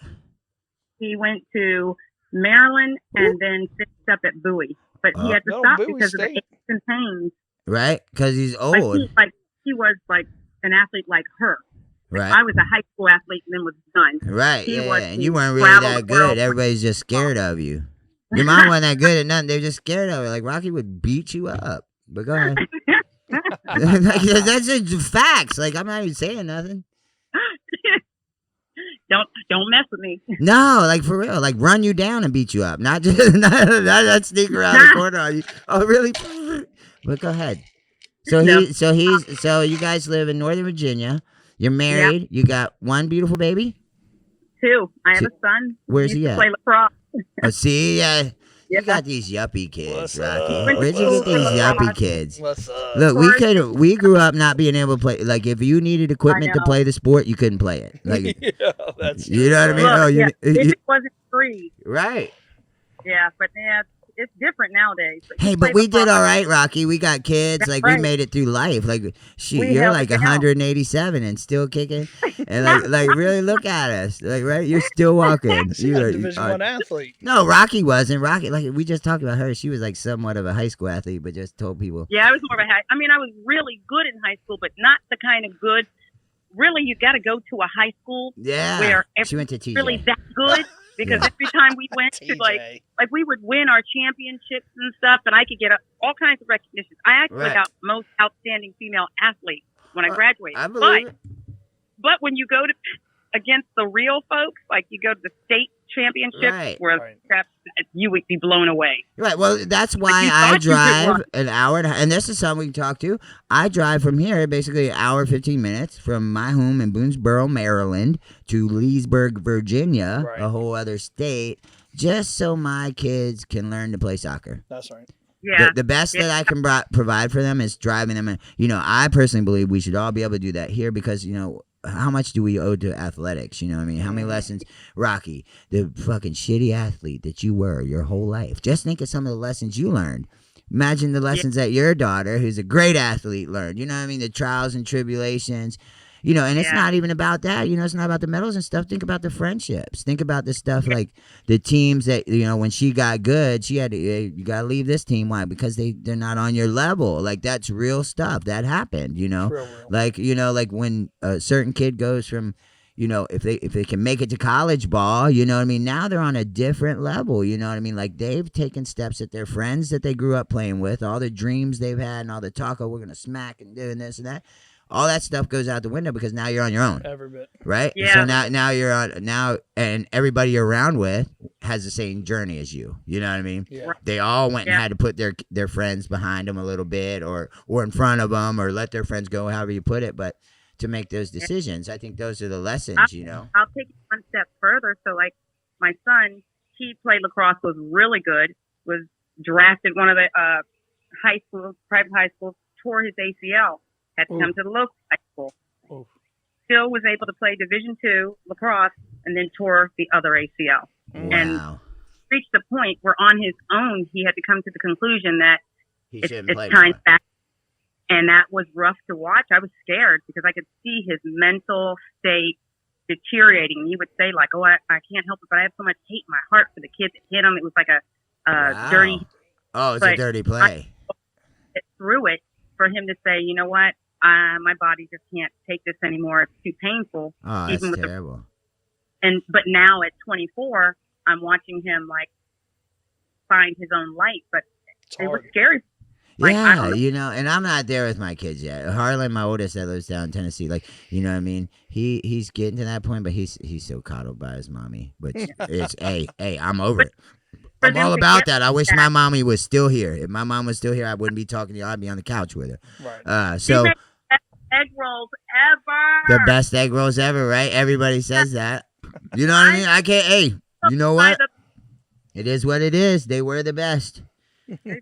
He went to Maryland and then finished up at Bowie, but he had to No, stop Bowie because of the State. aches and pains. Right? Because he's Like old. he was like an athlete like her. Right. I was a high school athlete and then was done. Right. he Yeah, was- yeah. And he you weren't really traveled that the world. good. Everybody's just scared of you. Your mom wasn't that good at nothing. They're just scared of her. Like Rocky would beat you up. But go ahead. Like, that's just facts. Like I'm not even saying nothing. Don't mess with me. No, like for real, like run you down and beat you up, not just not sneak around the corner on you. Oh, really? But go ahead. So No. so you guys live in Northern Virginia. You're married. You got one beautiful baby. Too. I have a son. Where's used he to at? play lacrosse. Oh, see, yeah. You Yeah. got these yuppie kids, What's Rocky. up? Where'd you get these yuppie kids? What's up? Look, we grew up not being able to play. Like, if you needed equipment to know. play the sport, you couldn't play it. Like, Yeah, that's you know what I mean? Look, Oh, if it wasn't free. right. Yeah, but it's different nowadays. Hey, but we did all right, Rocky. We got kids. That's Like we right. made it through life. Like We you're held like it down. 187 and still kicking. And like really look at us. Like right, you're still walking. She's a Division I athlete. No, Rocky wasn't. Rocky, like we just talked about her. She was like somewhat of a high school athlete, but just told people. Yeah, I was more of a high. I mean, I was really good in high school, but not the kind of good. Really, you got to go to a high school Yeah. where She went to TJ. really that good. Because every time we went to like we would win our championships and stuff, and I could get all kinds of recognition. I actually got most outstanding female athlete when I graduated. I believe it. But when you go to against the real folks, like you go to the state championship, where you would be blown away. Right. Well, that's why I drive an hour, and this is something we can talk to. I drive from here basically an hour, 15 minutes from my home in Boonesboro, Maryland, to Leesburg, Virginia, a whole other state, just so my kids can learn to play soccer. That's right. Yeah. The best that I can provide for them is driving them. I personally believe we should all be able to do that here because, how much do we owe to athletics? You know what I mean? How many lessons, Rocky, the fucking shitty athlete that you were your whole life? Just think of some of the lessons you learned. Imagine the lessons that your daughter, who's a great athlete, learned. You know what I mean? The trials and tribulations. And it's not even about that. It's not about the medals and stuff. Think about the friendships. Think about the stuff like the teams that, when she got good, she had to, you got to leave this team. Why? Because they're not on your level. Like, that's real stuff. That happened, Real. Like, like when a certain kid goes from, if they can make it to college ball, you know what I mean? Now they're on a different level, you know what I mean? Like, they've taken steps that their friends that they grew up playing with, all the dreams they've had and all the talk, we're going to smack and doing this and that. All that stuff goes out the window because now you're on your own. Every bit. Right? Yeah. So now you're on and everybody you're around with has the same journey as you. You know what I mean? Yeah. They all went and had to put their friends behind them a little bit or in front of them or let their friends go, however you put it. But to make those decisions, I think those are the lessons, I'll take it one step further. So, like, my son, he played lacrosse, was really good, was drafted one of the private high schools, tore his ACL. Had to come to the local high school. Still was able to play Division II lacrosse and then tore the other ACL. Wow. And reached the point where on his own he had to come to the conclusion that it's time back. And that was rough to watch. I was scared because I could see his mental state deteriorating. He would say like, I can't help it, but I have so much hate in my heart for the kid that hit him. It was like a dirty. Oh, it's a dirty play. Through it for him to say, you know what? My body just can't take this anymore. It's too painful. Oh, that's terrible. But now at 24, I'm watching him like find his own light. But it was scary. Like, and I'm not there with my kids yet. Harlan, my oldest, that lives down in Tennessee, like, you know what I mean? He's getting to that point, but he's so coddled by his mommy. But it's hey, I'm over it. I'm all about that. I wish my mommy was still here. If my mom was still here, I wouldn't be talking to you. I'd be on the couch with her. Right. So egg rolls ever. The best egg rolls ever, right? Everybody says that. You know what I mean? I can't. Hey, you know what? It is what it is. They were the best.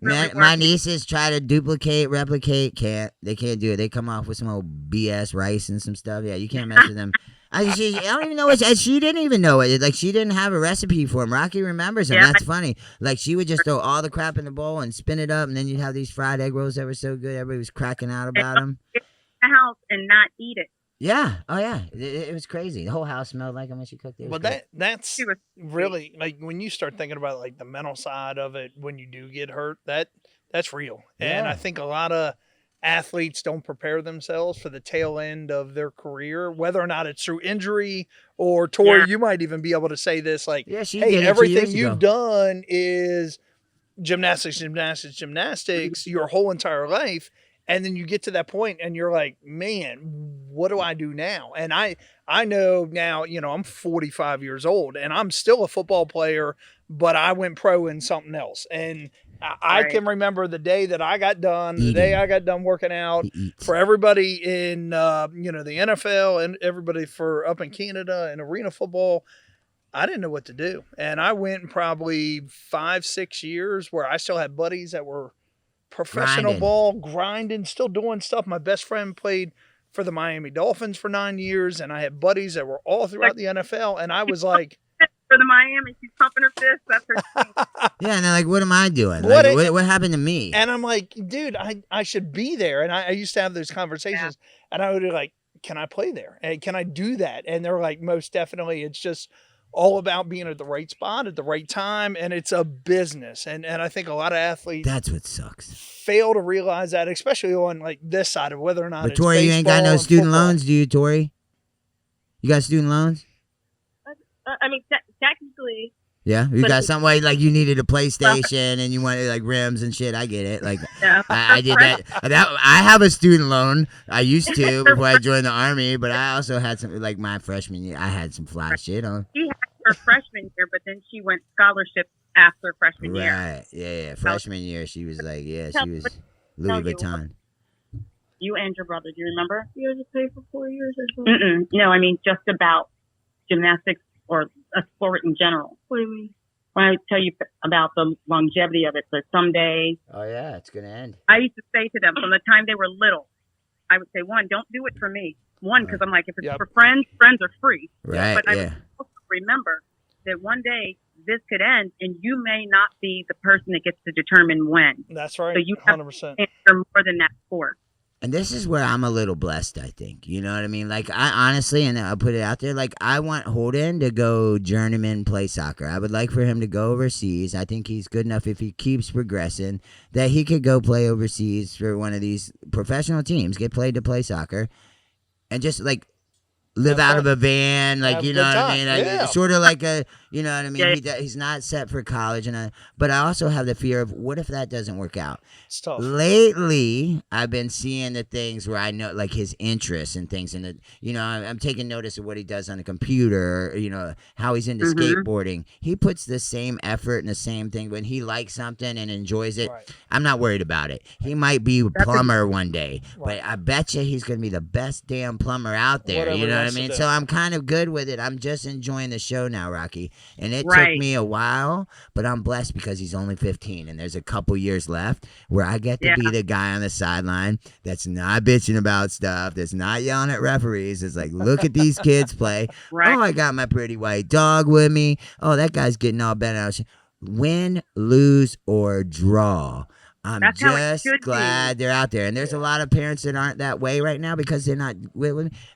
My nieces try to replicate. They can't do it. They come off with some old BS rice and some stuff. Yeah, you can't mess with them. I don't even know what she didn't even know it. Like, she didn't have a recipe for them. Rocky remembers them. That's funny. Like, she would just throw all the crap in the bowl and spin it up, and then you'd have these fried egg rolls that were so good. Everybody was cracking out about them. The house and not eat it. Yeah. Oh, yeah. It was crazy. The whole house smelled like them when she cooked it. Well, that's really, like, when you start thinking about, like, the mental side of it, when you do get hurt, that's real. Yeah. And I think a lot of athletes don't prepare themselves for the tail end of their career, whether or not it's through injury or Tori, you might even be able to say this, like, hey, everything you've done is gymnastics your whole entire life. And then you get to that point and you're like, man, what do I do now? And I know now, I'm 45 years old and I'm still a football player, but I went pro in something else. And I can remember the day that I got done, the day I got done working out. For everybody in, the NFL and everybody for up in Canada and arena football, I didn't know what to do. And I went probably 5-6 years where I still had buddies that were professional ball, grinding, still doing stuff. My best friend played for the Miami Dolphins for 9 years, and I had buddies that were all throughout the NFL, and I was like, for the Miami. She's pumping her fist. That's her thing. Yeah, and they're like, what am I doing? What Like, it- what happened to me? And I'm like, dude, I should be there. And I used to have those conversations, and I would be like, can I play there? And can I do that? And they're like, most definitely. It's just all about being at the right spot at the right time, and it's a business. And I think a lot of athletes That's what sucks. fail to realize that, especially on like this side of whether or not But it's Tori, you ain't got baseball no and student football. loans, do you, Tori? You got student loans? I mean, technically, Yeah, you But- got some way like you needed a PlayStation and you wanted like rims and shit. I get it. Like Yeah. I did that. I have a student loan. I used to before I joined the army, but I also had some like my freshman year. I had some fly shit on. She had her freshman year, but then she went scholarship after freshman year. Right? Yeah. Freshman year, she was like, yeah, she was Louis Vuitton. You and your brother, do you remember? you had to pay for 4 years or something. Mm-mm. No, I mean just about gymnastics or a sport in general. What do you mean? When I tell you about the longevity of it, so someday Oh yeah, it's gonna end. I used to say to them from the time they were little, I would say, one, don't do it for me. One, because I'm like, if it's Yep. for friends, friends are free. Right? But I Yeah. would also remember that one day this could end, and you may not be the person that gets to determine when. That's right. So you have 100%. to answer more than that sport. And this is where I'm a little blessed, I think. You know what I mean? Like, I honestly, and I'll put it out there, like, I want Holden to go journeyman play soccer. I would like for him to go overseas. I think he's good enough if he keeps progressing that he could go play overseas for one of these professional teams, get played to play soccer, and just, like, live Have out fun. of a van, like, Have you a know good what I time. mean? Like, Yeah. sort of like a, you know what I mean? Yeah. He's not set for college, but I also have the fear of what if that doesn't work out? It's tough. Lately, I've been seeing the things where I know, like his interests and things, and you know, I'm taking notice of what he does on the computer. You know, how he's into skateboarding. He puts the same effort and the same thing when he likes something and enjoys it. Right. I'm not worried about it. He might be a plumber one day, Right. but I bet you he's gonna be the best damn plumber out there. Whatever you he know what I wants to mean? do. So I'm kind of good with it. I'm just enjoying the show now, Rocky. And it took Right. me a while, but I'm blessed because he's only 15 and there's a couple years left where I get to be the guy on the sideline that's not bitching about stuff, that's not yelling at referees. It's like, look at these kids play. Right. Oh, I got my pretty white dog with me. Oh, that guy's getting all bent out. Win, lose, or draw. I'm That's how it just should be. glad they're out there. And there's a lot of parents that aren't that way right now because they're not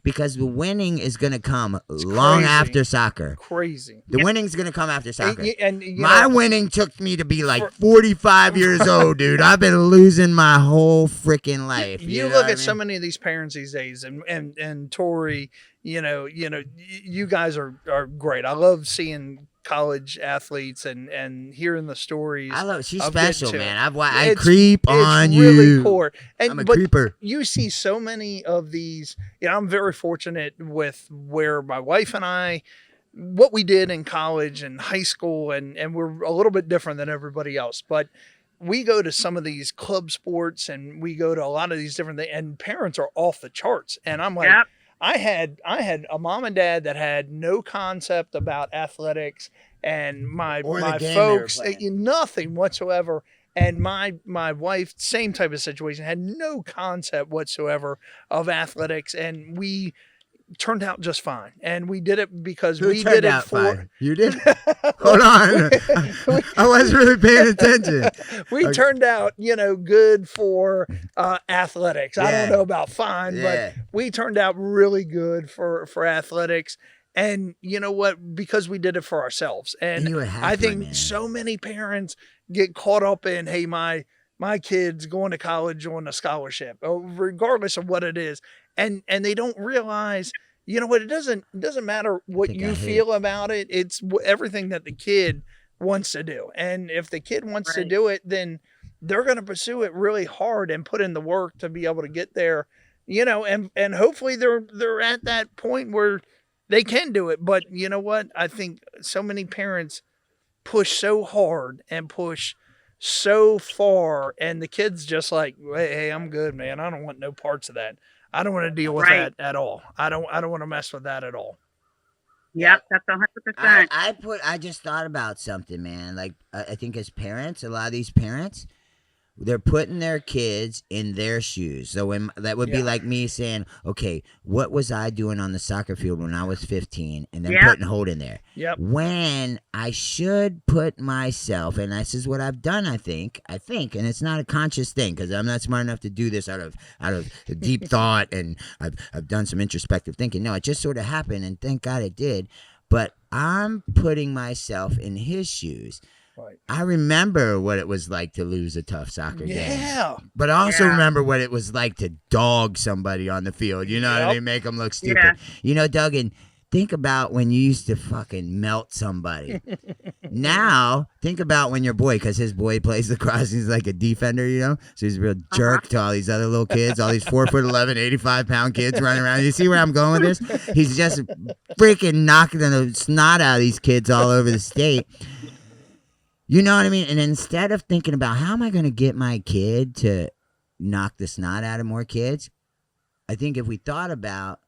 because the winning is going to come long crazy. after soccer. Crazy. The winning's going to come after soccer. And you My know, winning took me to be like 45 years old, dude. I've been losing my whole freaking life. you know look what I at so mean? many of these parents these days, and Tori, you guys are great. I love seeing college athletes and hearing the stories. I love. She's of getting special, to man. it. I It's- creep it's on really you. core. And I'm a but creeper. you see so many of these. I'm very fortunate with where my wife and I, what we did in college and high school, and we're a little bit different than everybody else, but we go to some of these club sports and we go to a lot of these different things, and parents are off the charts. And I'm like, Yep. I had a mom and dad that had no concept about athletics, and my Or the my game they were folks playing. nothing whatsoever. And my wife, same type of situation, had no concept whatsoever of athletics, and we turned out just fine. And we did it because Who we turned did it out for. fine? You did? Hold on. I wasn't really paying attention. We Okay. turned out, good for athletics. I Yeah. don't know about fine, Yeah. but we turned out really good for athletics. And you know what? Because we did it for ourselves. And You were happy, I think man. so many parents get caught up in, hey, my kid's going to college on a scholarship, regardless of what it is. And they don't realize, you know what? It doesn't matter what think I you hate feel about it. It's everything that the kid wants to do. And if the kid wants to Right. do it, then they're going to pursue it really hard and put in the work to be able to get there, and hopefully they're at that point where they can do it. But you know what? I think so many parents push so hard and push so far, and the kid's just like, hey, I'm good, man. I don't want no parts of that. I don't want to deal with Right. that at all. I don't want to mess with that at all. Yep, that's 100%. I just thought about something, man. Like I think as parents, a lot of these parents they're putting their kids in their shoes. So when that would be like me saying, okay, what was I doing on the soccer field when I was 15, and then putting Holt in there? Yep. When I should put myself, and this is what I've done, I think, and it's not a conscious thing because I'm not smart enough to do this out of deep thought, and I've done some introspective thinking. No, it just sort of happened, and thank God it did. But I'm putting myself in his shoes. Right. I remember what it was like to lose a tough soccer game. Yeah. But I also remember what it was like to dog somebody on the field. You know what I mean? Make them look stupid. Yeah. You know, Duggan, think about when you used to fucking melt somebody. Now, think about when your boy, because his boy plays lacrosse, he's like a defender, you know? So he's a real jerk to all these other little kids, all these 4'11", 85-pound kids running around. You see where I'm going with this? He's just freaking knocking the snot out of these kids all over the state. You know what I mean? And instead of thinking about how am I going to get my kid to knock the snot out of more kids, I think if we thought about,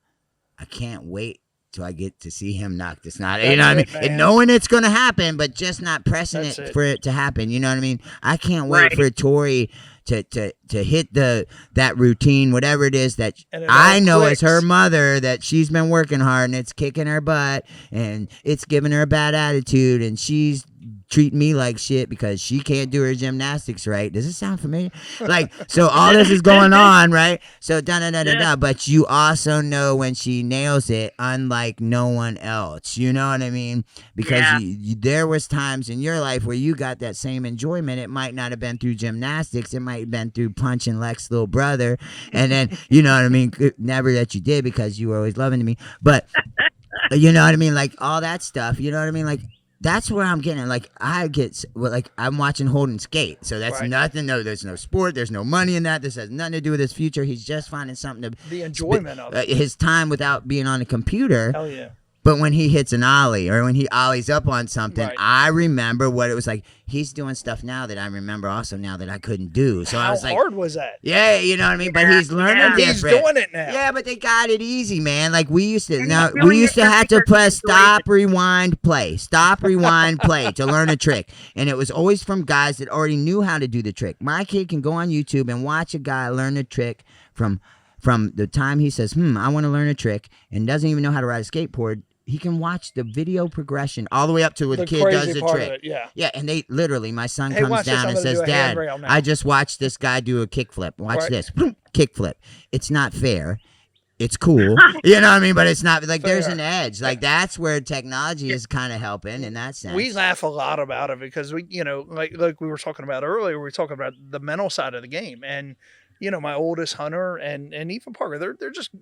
I can't wait till I get to see him knock the snot out. You know what I mean? Man. And knowing it's going to happen, but just not pressing That's it it. for it to happen. You know what I mean? I can't wait for Tori to hit that routine, whatever it is that And it I all know clicks. as her mother that she's been working hard and it's kicking her butt and it's giving her a bad attitude and she's treating me like shit because she can't do her gymnastics right. Does it sound familiar? Like, so all this is going on, right? So da-da-da-da-da. But you also know when she nails it, unlike no one else. You know what I mean? Because there was times in your life where you got that same enjoyment. It might not have been through gymnastics. It might have been through punching Lex's little brother. And then, you know what I mean? Never that you did because you were always loving to me. But, you know what I mean? Like, all that stuff. You know what I mean? Like, that's where I'm getting. Like, I'm watching Holden skate. So that's nothing. No, there's no sport. There's no money in that. This has nothing to do with his future. He's just finding something to The enjoyment of it. his time without being on a computer. Hell yeah. But when he hits an ollie or when he ollies up on something, Right. I remember what it was like. He's doing stuff now that I remember also now that I couldn't do. So I How was like, hard was that? yeah, you know what I mean? But he's learning And different. he's doing it now. Yeah, but they got it easy, man. Like we used to. And Now he's doing we used it to just have to because press he's enjoying stop, rewind, play, stop, rewind, play to learn a trick, and it was always from guys that already knew how to do the trick. My kid can go on YouTube and watch a guy learn a trick from the time he says, I want to learn a trick, and doesn't even know how to ride a skateboard. He can watch the video progression all the way up to where the kid does crazy the part of trick. it, yeah. Yeah, and they literally, my son Hey, comes watch this, down I'm and gonna says, do a Dad, handrail now." I just watched this guy do a kickflip. Watch Right. this. Kickflip. It's not fair. It's cool. You know what I mean? But it's not, like, there's Fair. an edge. Like, that's where technology is kind of helping in that sense. We laugh a lot about it because we, you know, like we were talking about earlier, we were talking about the mental side of the game. And, you know, my oldest Hunter and even Parker,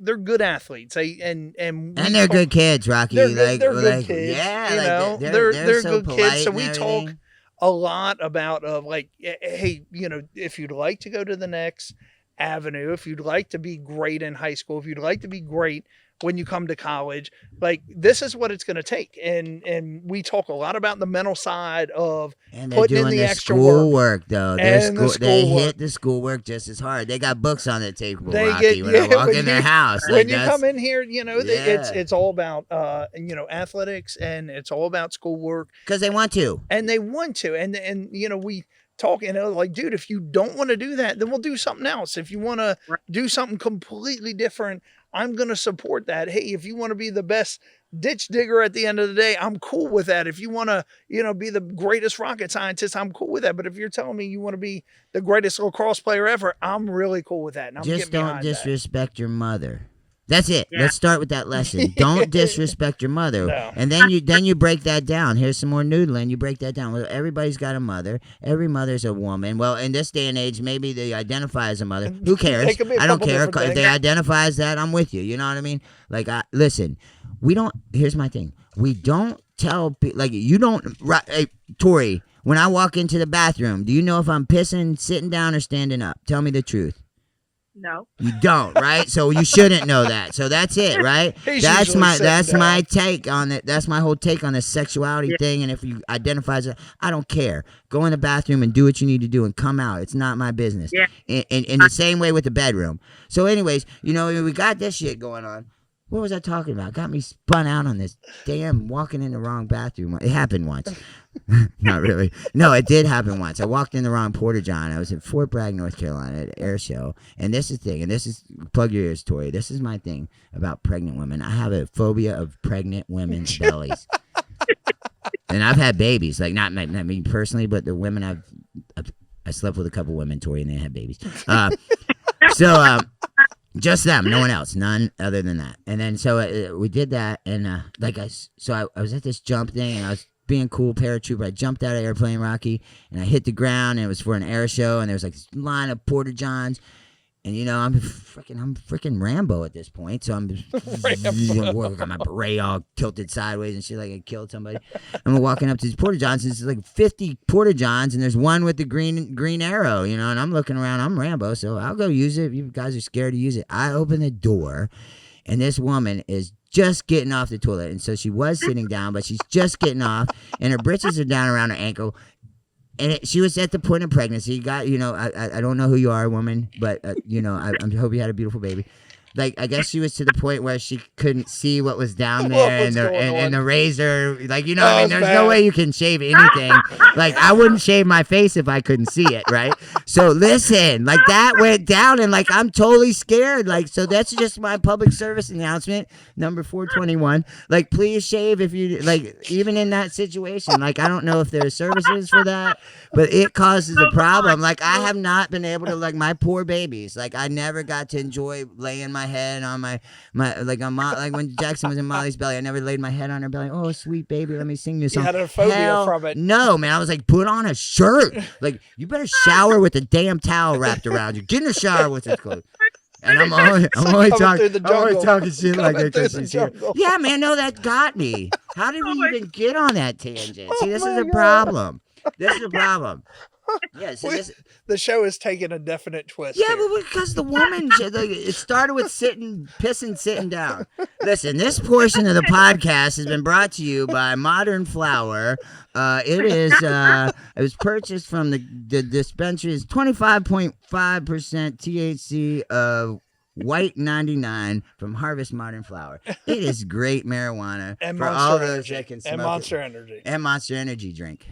they're good athletes. And they're good kids, Rocky. They're good, like, they're good like, kids. yeah, you like, know, they're good so kids. polite So and we everything. talk a lot about like, hey, you know, if you'd like to go to the next avenue, if you'd like to be great in high school, if you'd like to be great when you come to college, like this is what it's going to take. And we talk a lot about the mental side of And they're putting in doing the the extra schoolwork, though. And the They schoolwork. hit the schoolwork just as hard. They got books on the table, They Rocky, get- when I yeah, walk when in their you- house. when Like, you that's- come in here, you know, Yeah. it's all about, you know, athletics and it's all about schoolwork. Because they want to. And they want to. And you know, we talk, you know, like, dude, if you don't want to do that, then we'll do something else. If you want to do something completely different, I'm going to support that. Hey, if you want to be the best ditch digger at the end of the day, I'm cool with that. If you want to, you know, be the greatest rocket scientist, I'm cool with that. But if you're telling me you want to be the greatest lacrosse player ever, I'm really cool with that. And I'm Just getting don't behind that. disrespect your mother. That's it. Yeah. Let's start with that lesson. Don't disrespect your mother. No. And then you break that down. Here's some more noodling. You break that down. Well, everybody's got a mother. Every mother's a woman. Well, in this day and age, maybe they identify as a mother. Who cares? It could be a I don't couple care. different If they things. identify as that, I'm with you. You know what I mean? Like, listen, we don't. Here's my thing. We don't tell people. Like, you don't. Hey, Tori, when I walk into the bathroom, do you know if I'm pissing, sitting down, or standing up? Tell me the truth. No. You don't, right? So you shouldn't know that. So that's it, right? He's That's usually my sitting my down. take on it. That's my whole take on the sexuality thing. And if you identify as I don't care. Go in the bathroom and do what you need to do and come out. It's not my business. Yeah. In the same way with the bedroom. So anyways, you know, we got this shit going on. What was I talking about? Got me spun out on this damn walking in the wrong bathroom. It happened once. Not really. No, it did happen once. I walked in the wrong porta john. I was at Fort Bragg, North Carolina at an air show. And this is the thing. And this is, plug your ears, Tori. This is my thing about pregnant women. I have a phobia of pregnant women's bellies. And I've had babies. Like, not me personally, but the women I slept with a couple women, Tori, and they had babies. Just them, no one else, none other than that. And then so we did that, and I was at this jump thing, and I was being cool paratrooper. I jumped out of airplane, Rocky, and I hit the ground, and it was for an air show, and there was like this line of porta johns, and I'm freaking Rambo at this point. So I'm got my beret all tilted sideways and shit like I killed somebody. I'm walking up to these porta johns, and there's like 50 porta johns, and there's one with the green arrow, and I'm looking around. I'm Rambo, so I'll go use it. If you guys are scared to use it, I open the door, and this woman is just getting off the toilet, and so she was sitting down, but she's just getting off, and her britches are down around her ankle. And she was at the point of pregnancy. I don't know who you are, woman, but, I hope you had a beautiful baby. Like, I guess she was to the point where she couldn't see what was down there, and the razor, like, what I mean? There's no way you can shave anything. Like, I wouldn't shave my face if I couldn't see it, right? So listen, like, that went down, and like, I'm totally scared. Like, so that's just my public service announcement, number 421. Like, please shave if you, like, even in that situation. Like, I don't know if there are services for that, but it causes a problem. Like, I have not been able to, like, my poor babies. Like, I never got to enjoy laying my head on my like when Jackson was in Molly's belly, I never laid my head on her belly. Oh, sweet baby, let me sing you a song. You had a phobia from it. No, man, I was like, put on a shirt. Like, you better shower with a damn towel wrapped around you. Get in the shower with this clothes. And I'm only talking shit like that because she's here. Yeah, man, no, that got me. How did we even get on that tangent? See, this is a problem. This is a problem. Yeah, so the show is taking a definite twist. Yeah, here. but because the woman, it started with pissing, sitting down. Listen, this portion of the podcast has been brought to you by Modern Flower. It was purchased from the dispensary. It's 25.5% THC of White 99 from Harvest Modern Flower. It is great marijuana and for Monster all those Energy. that can smoke and Monster it. Energy. And Monster Energy drink.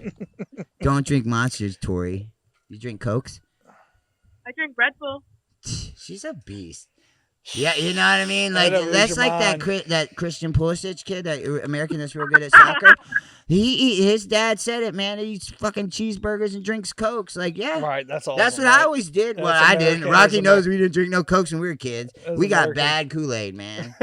Don't drink Monsters, Tori. You drink Cokes? I drink Red Bull. She's a beast. Yeah, you know what I mean? Like, that's like that Christian Pulisic kid, that American that's real good at soccer. His dad said it, man. He eats fucking cheeseburgers and drinks Cokes. Like, yeah. Right, that's all. That's what I always did. Well, I didn't. Rocky knows we didn't drink no Cokes when we were kids. We got bad Kool-Aid, man.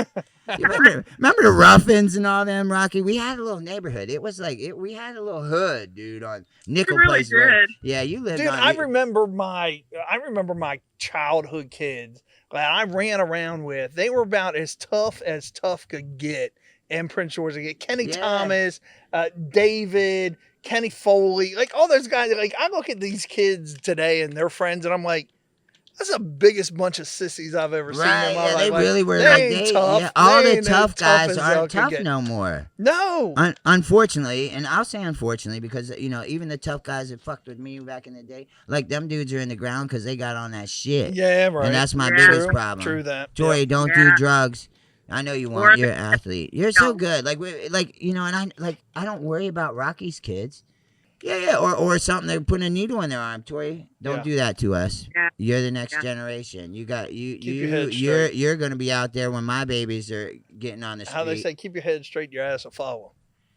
You remember the Ruffins and all them, Rocky? We had a little neighborhood. It was like, we had a little hood, dude, on Nickel really Place Road. good. Yeah, you lived Dude, on I remember my childhood kids that I ran around with. They were about as tough could get in Prince George. Kenny Thomas, David, Kenny Foley, like all those guys. Like, I look at these kids today and their friends, and I'm like, that's the biggest bunch of sissies I've ever seen in my life. They really were. They tough. Yeah, all they the tough guys aren't tough get. no more. No. Unfortunately, and I'll say unfortunately because, even the tough guys that fucked with me back in the day, like, them dudes are in the ground because they got on that shit. Yeah, right. And that's my biggest True. problem. True that. Joy, don't do drugs. I know you want. You're an athlete. You're so good. Like, and I don't worry about Rocky's kids. Yeah, or something. They're putting a needle in their arm. Tori, don't do that to us. Yeah. You're the next generation. You're gonna be out there when my babies are getting on the street. How they say, keep your head straight, your ass will follow.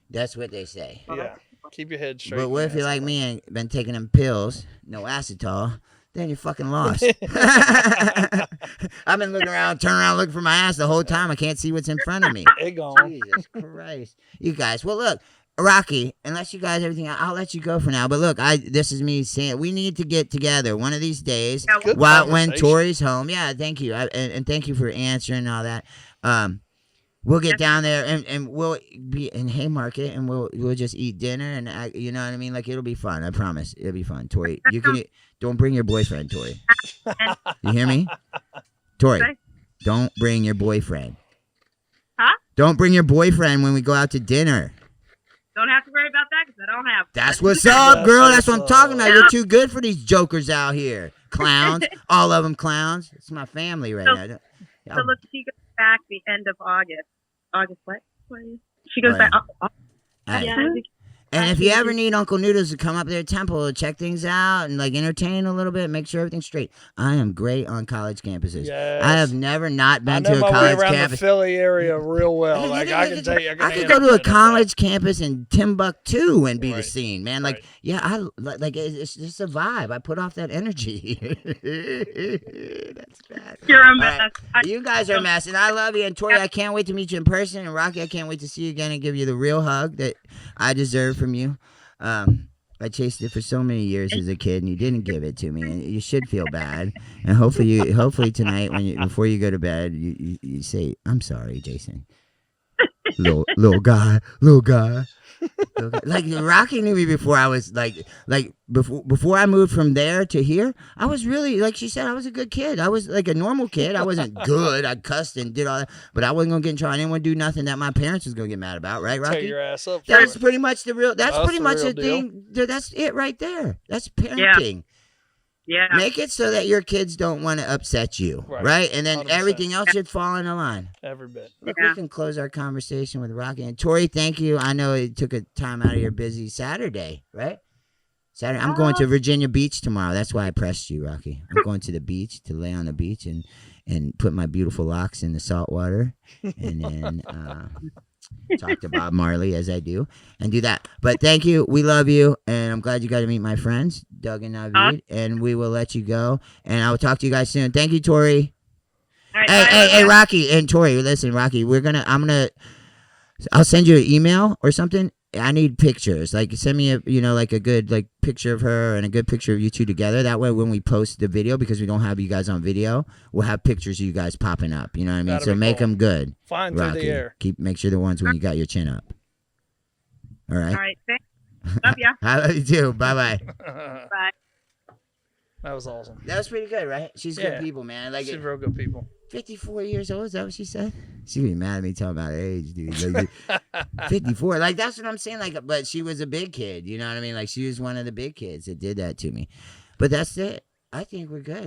That's what they say. Yeah, keep your head straight. But what if you're like me and been taking them pills, no acetol? Then you're fucking lost. I've been looking around, turning around, looking for my ass the whole time. I can't see what's in front of me. It gone. Jesus Christ, you guys. Well, look. Rocky, unless you guys everything, I'll let you go for now. But look, this is me saying we need to get together one of these days when Tori's home. Yeah, thank you, and thank you for answering all that. We'll get down there and we'll be in Haymarket and we'll just eat dinner and you know what I mean. Like, it'll be fun. I promise, it'll be fun. Tori, you can don't bring your boyfriend. Tori, you hear me? Tori, don't bring your boyfriend. Huh? Don't bring your boyfriend when we go out to dinner. Don't have to worry about that because I don't have. That's what's up, girl. That's what I'm talking about. You're too good for these jokers out here. Clowns. All of them clowns. It's my family right now. So look, she goes back the end of August. August what? She goes Right. back. Hey. Yeah. And if you ever need Uncle Noodles to come up to their temple, check things out and like entertain a little bit, make sure everything's straight. I am great on college campuses. Yes. I have never not I been know to a my way college around campus. the Philly area real well. Like I can tell you, I could go to a college campus in Timbuktu and be the Right. scene, man. Like, Right. yeah, I like it's just a vibe. I put off that energy. That's bad. You're a All mess. right. You guys are a mess, and I love you. And Tori, I can't wait to meet you in person. And Rocky, I can't wait to see you again and give you the real hug that I deserve from you. I chased it for so many years as a kid, and you didn't give it to me, and you should feel bad. And hopefully tonight, before you go to bed, you say, "I'm sorry, Jason." little guy. Like Rocky knew me before I was before I moved from there to here. I was really, like she said, I was a good kid. I was like a normal kid. I wasn't good. I cussed and did all that, but I wasn't gonna get in trouble. I didn't want to do nothing that my parents was gonna get mad about, right, Rocky? Tear your ass up. That's for it. pretty much the real. That's pretty the much real the deal. thing. That's it right there. That's parenting. Yeah. Make it so that your kids don't want to upset you, Right. right? And then 100%. everything else should fall into line. Every bit. Look, Yeah. we can close our conversation with Rocky. And Tori, thank you. I know it took a time out of your busy Saturday, right? Saturday. I'm going to Virginia Beach tomorrow. That's why I pressed you, Rocky. I'm going to the beach to lay on the beach and put my beautiful locks in the salt water, and then talk to Bob Marley as I do, and do that. But thank you. We love you, and I'm glad you got to meet my friends, Doug and Naveed, and we will let you go. And I will talk to you guys soon. Thank you, Tori. All right, Hey, Rocky and Tori, listen, Rocky, I'll send you an email or something. I need pictures. Like, send me a good picture of her and a good picture of you two together. That way, when we post the video, because we don't have you guys on video, we'll have pictures of you guys popping up. You know what I mean? That'd So be make cool. them good. Flying through Rocky. the air. Make sure the ones when you got your chin up. All right. All right. Thanks. Love ya. I love you too. Bye bye. Bye. That was awesome. That was pretty good, right? She's Yeah. good people, man. Like, She's real good people. 54 years old, is that what she said? She'd be mad at me talking about her age, dude. Like, 54. Like, that's what I'm saying. Like, but she was a big kid. You know what I mean? Like, she was one of the big kids that did that to me. But that's it. I think we're good.